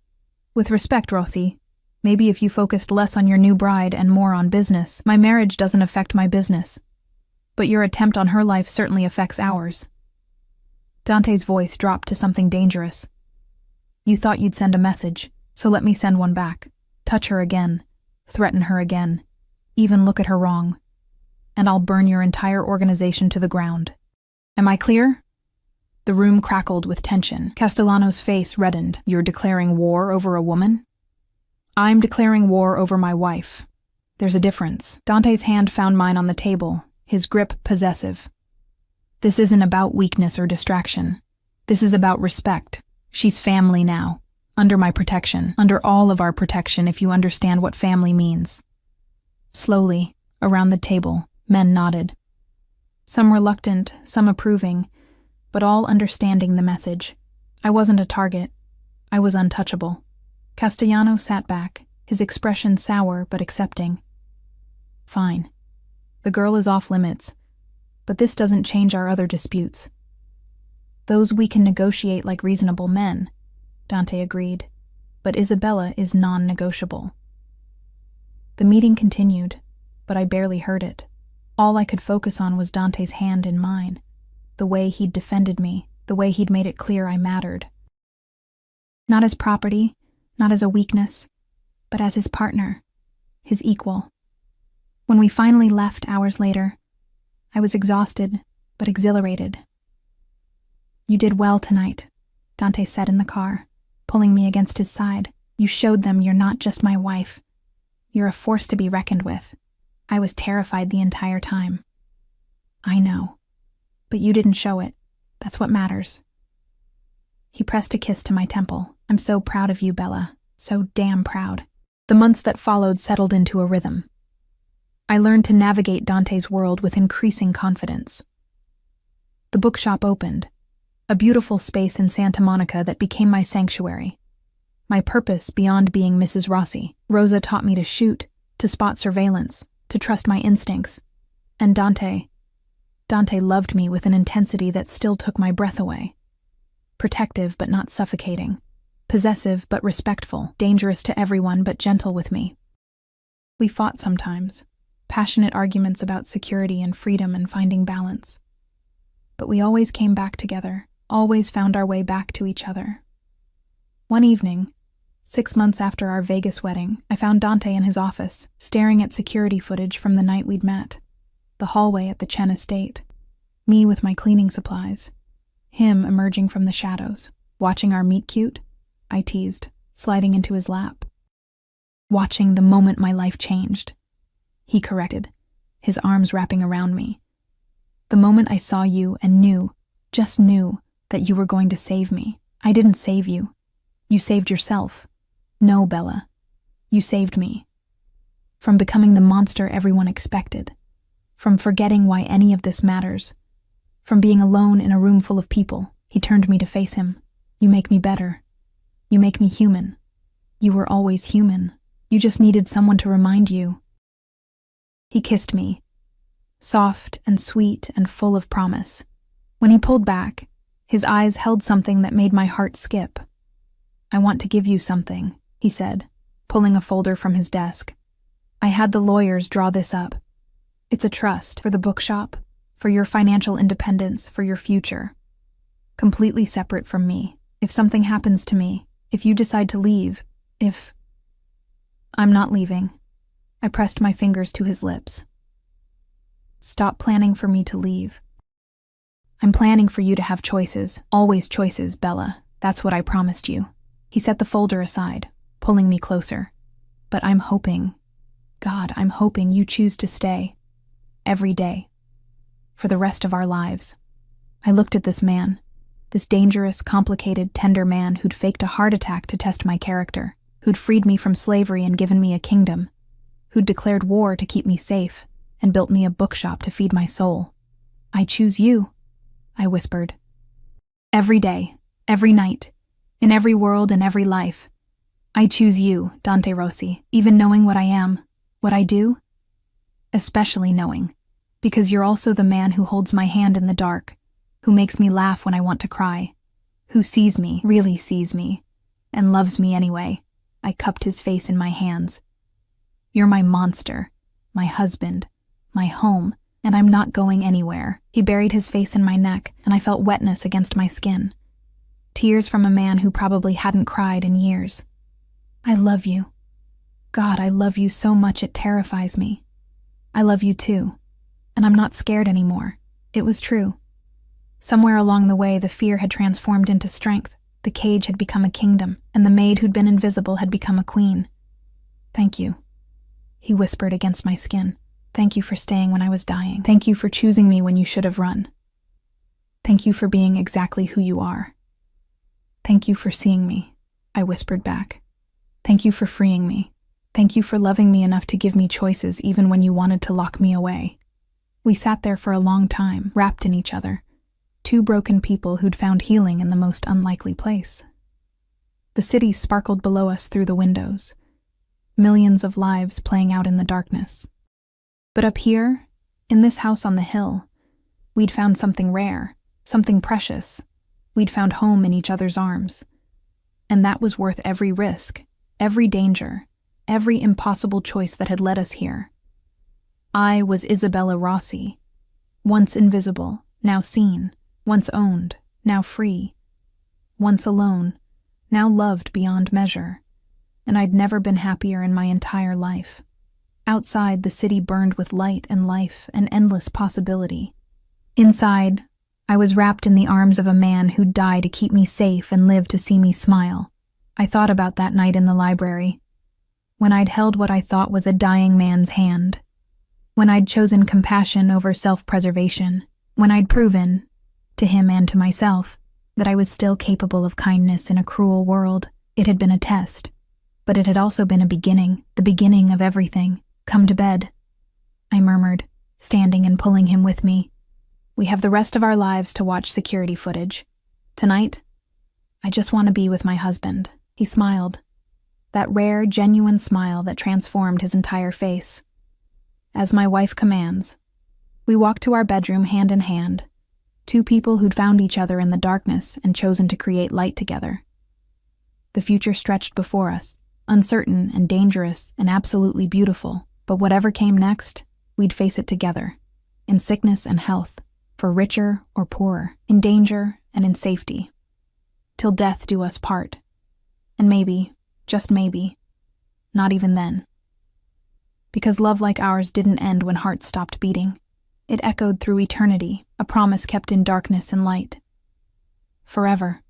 "With respect, Rossi, maybe if you focused less on your new bride and more on business. My marriage doesn't affect my business, but your attempt on her life certainly affects ours." Dante's voice dropped to something dangerous. "You thought you'd send a message, so let me send one back. Touch her again, threaten her again, even look at her wrong, and I'll burn your entire organization to the ground. Am I clear?" The room crackled with tension. Castellano's face reddened. "You're declaring war over a woman?" "I'm declaring war over my wife. There's a difference." Dante's hand found mine on the table, his grip possessive. "This isn't about weakness or distraction. This is about respect. She's family now, under my protection, under all of our protection if you understand what family means." Slowly, around the table, men nodded. Some reluctant, some approving, but all understanding the message. I wasn't a target. I was untouchable. Castellano sat back, his expression sour but accepting. "Fine. The girl is off limits, but this doesn't change our other disputes. Those we can negotiate like reasonable men," Dante agreed, "but Isabella is non-negotiable." The meeting continued, but I barely heard it. All I could focus on was Dante's hand in mine, the way he'd defended me, the way he'd made it clear I mattered. Not as property, not as a weakness, but as his partner, his equal. When we finally left hours later, I was exhausted but exhilarated. "You did well tonight," Dante said in the car, pulling me against his side. "You showed them you're not just my wife. You're a force to be reckoned with. I was terrified the entire time." "I know. But you didn't show it. That's what matters." He pressed a kiss to my temple. "I'm so proud of you, Bella. So damn proud." The months that followed settled into a rhythm. I learned to navigate Dante's world with increasing confidence. The bookshop opened, a beautiful space in Santa Monica that became my sanctuary. My purpose beyond being Mrs. Rossi. Rosa taught me to shoot, to spot surveillance, to trust my instincts. And Dante loved me with an intensity that still took my breath away. Protective but not suffocating. Possessive but respectful. Dangerous to everyone but gentle with me. We fought sometimes. Passionate arguments about security and freedom and finding balance. But we always came back together, always found our way back to each other. One evening, 6 months after our Vegas wedding, I found Dante in his office, staring at security footage from the night we'd met. The hallway at the Chen estate. Me with my cleaning supplies. Him emerging from the shadows. Watching our meet cute? I teased, sliding into his lap. Watching the moment my life changed. He corrected, his arms wrapping around me. The moment I saw you and knew, just knew, that you were going to save me. I didn't save you. You saved yourself. No, Bella. You saved me. From becoming the monster everyone expected. From forgetting why any of this matters. From being alone in a room full of people. He turned me to face him. You make me better. You make me human. You were always human. You just needed someone to remind you. He kissed me, soft and sweet and full of promise. When he pulled back, his eyes held something that made my heart skip. I want to give you something, he said, pulling a folder from his desk. "I had the lawyers draw this up. It's a trust for the bookshop, for your financial independence, for your future. Completely separate from me. If something happens to me, if you decide to leave, if..." "I'm not leaving." I pressed my fingers to his lips. "Stop planning for me to leave. I'm planning for you to have choices, always choices, Bella. That's what I promised you." He set the folder aside, pulling me closer. "But I'm hoping, God, I'm hoping you choose to stay. Every day. For the rest of our lives." I looked at this man, this dangerous, complicated, tender man who'd faked a heart attack to test my character, who'd freed me from slavery and given me a kingdom, who'd declared war to keep me safe and built me a bookshop to feed my soul. "I choose you," I whispered. "Every day, every night, in every world and every life. I choose you, Dante Rossi, even knowing what I am, what I do. Especially knowing, because you're also the man who holds my hand in the dark, who makes me laugh when I want to cry, who sees me, really sees me, and loves me anyway." I cupped his face in my hands. "You're my monster, my husband, my home, and I'm not going anywhere." He buried his face in my neck, and I felt wetness against my skin. Tears from a man who probably hadn't cried in years. "I love you. God, I love you so much it terrifies me. I love you too, and I'm not scared anymore." It was true. Somewhere along the way, the fear had transformed into strength. The cage had become a kingdom, and the maid who'd been invisible had become a queen. "Thank you," he whispered against my skin. "Thank you for staying when I was dying. Thank you for choosing me when you should have run. Thank you for being exactly who you are. Thank you for seeing me," I whispered back. "Thank you for freeing me. Thank you for loving me enough to give me choices even when you wanted to lock me away." We sat there for a long time, wrapped in each other. Two broken people who'd found healing in the most unlikely place. The city sparkled below us through the windows. Millions of lives playing out in the darkness. But up here, in this house on the hill, we'd found something rare, something precious. We'd found home in each other's arms. And that was worth every risk, every danger, every impossible choice that had led us here. I was Isabella Rossi, once invisible, now seen, once owned, now free, once alone, now loved beyond measure, and I'd never been happier in my entire life. Outside, the city burned with light and life and endless possibility. Inside, I was wrapped in the arms of a man who'd die to keep me safe and live to see me smile. I thought about that night in the library, when I'd held what I thought was a dying man's hand, when I'd chosen compassion over self-preservation, when I'd proven, to him and to myself, that I was still capable of kindness in a cruel world. It had been a test, but it had also been a beginning, the beginning of everything. "Come to bed," I murmured, standing and pulling him with me. "We have the rest of our lives to watch security footage. Tonight, I just want to be with my husband." He smiled, that rare, genuine smile that transformed his entire face. "As my wife commands." We walked to our bedroom hand in hand, two people who'd found each other in the darkness and chosen to create light together. The future stretched before us, uncertain and dangerous and absolutely beautiful, but whatever came next, we'd face it together, in sickness and health, for richer or poorer, in danger and in safety, till death do us part. And maybe, just maybe, not even then. Because love like ours didn't end when hearts stopped beating. It echoed through eternity, a promise kept in darkness and light. Forever.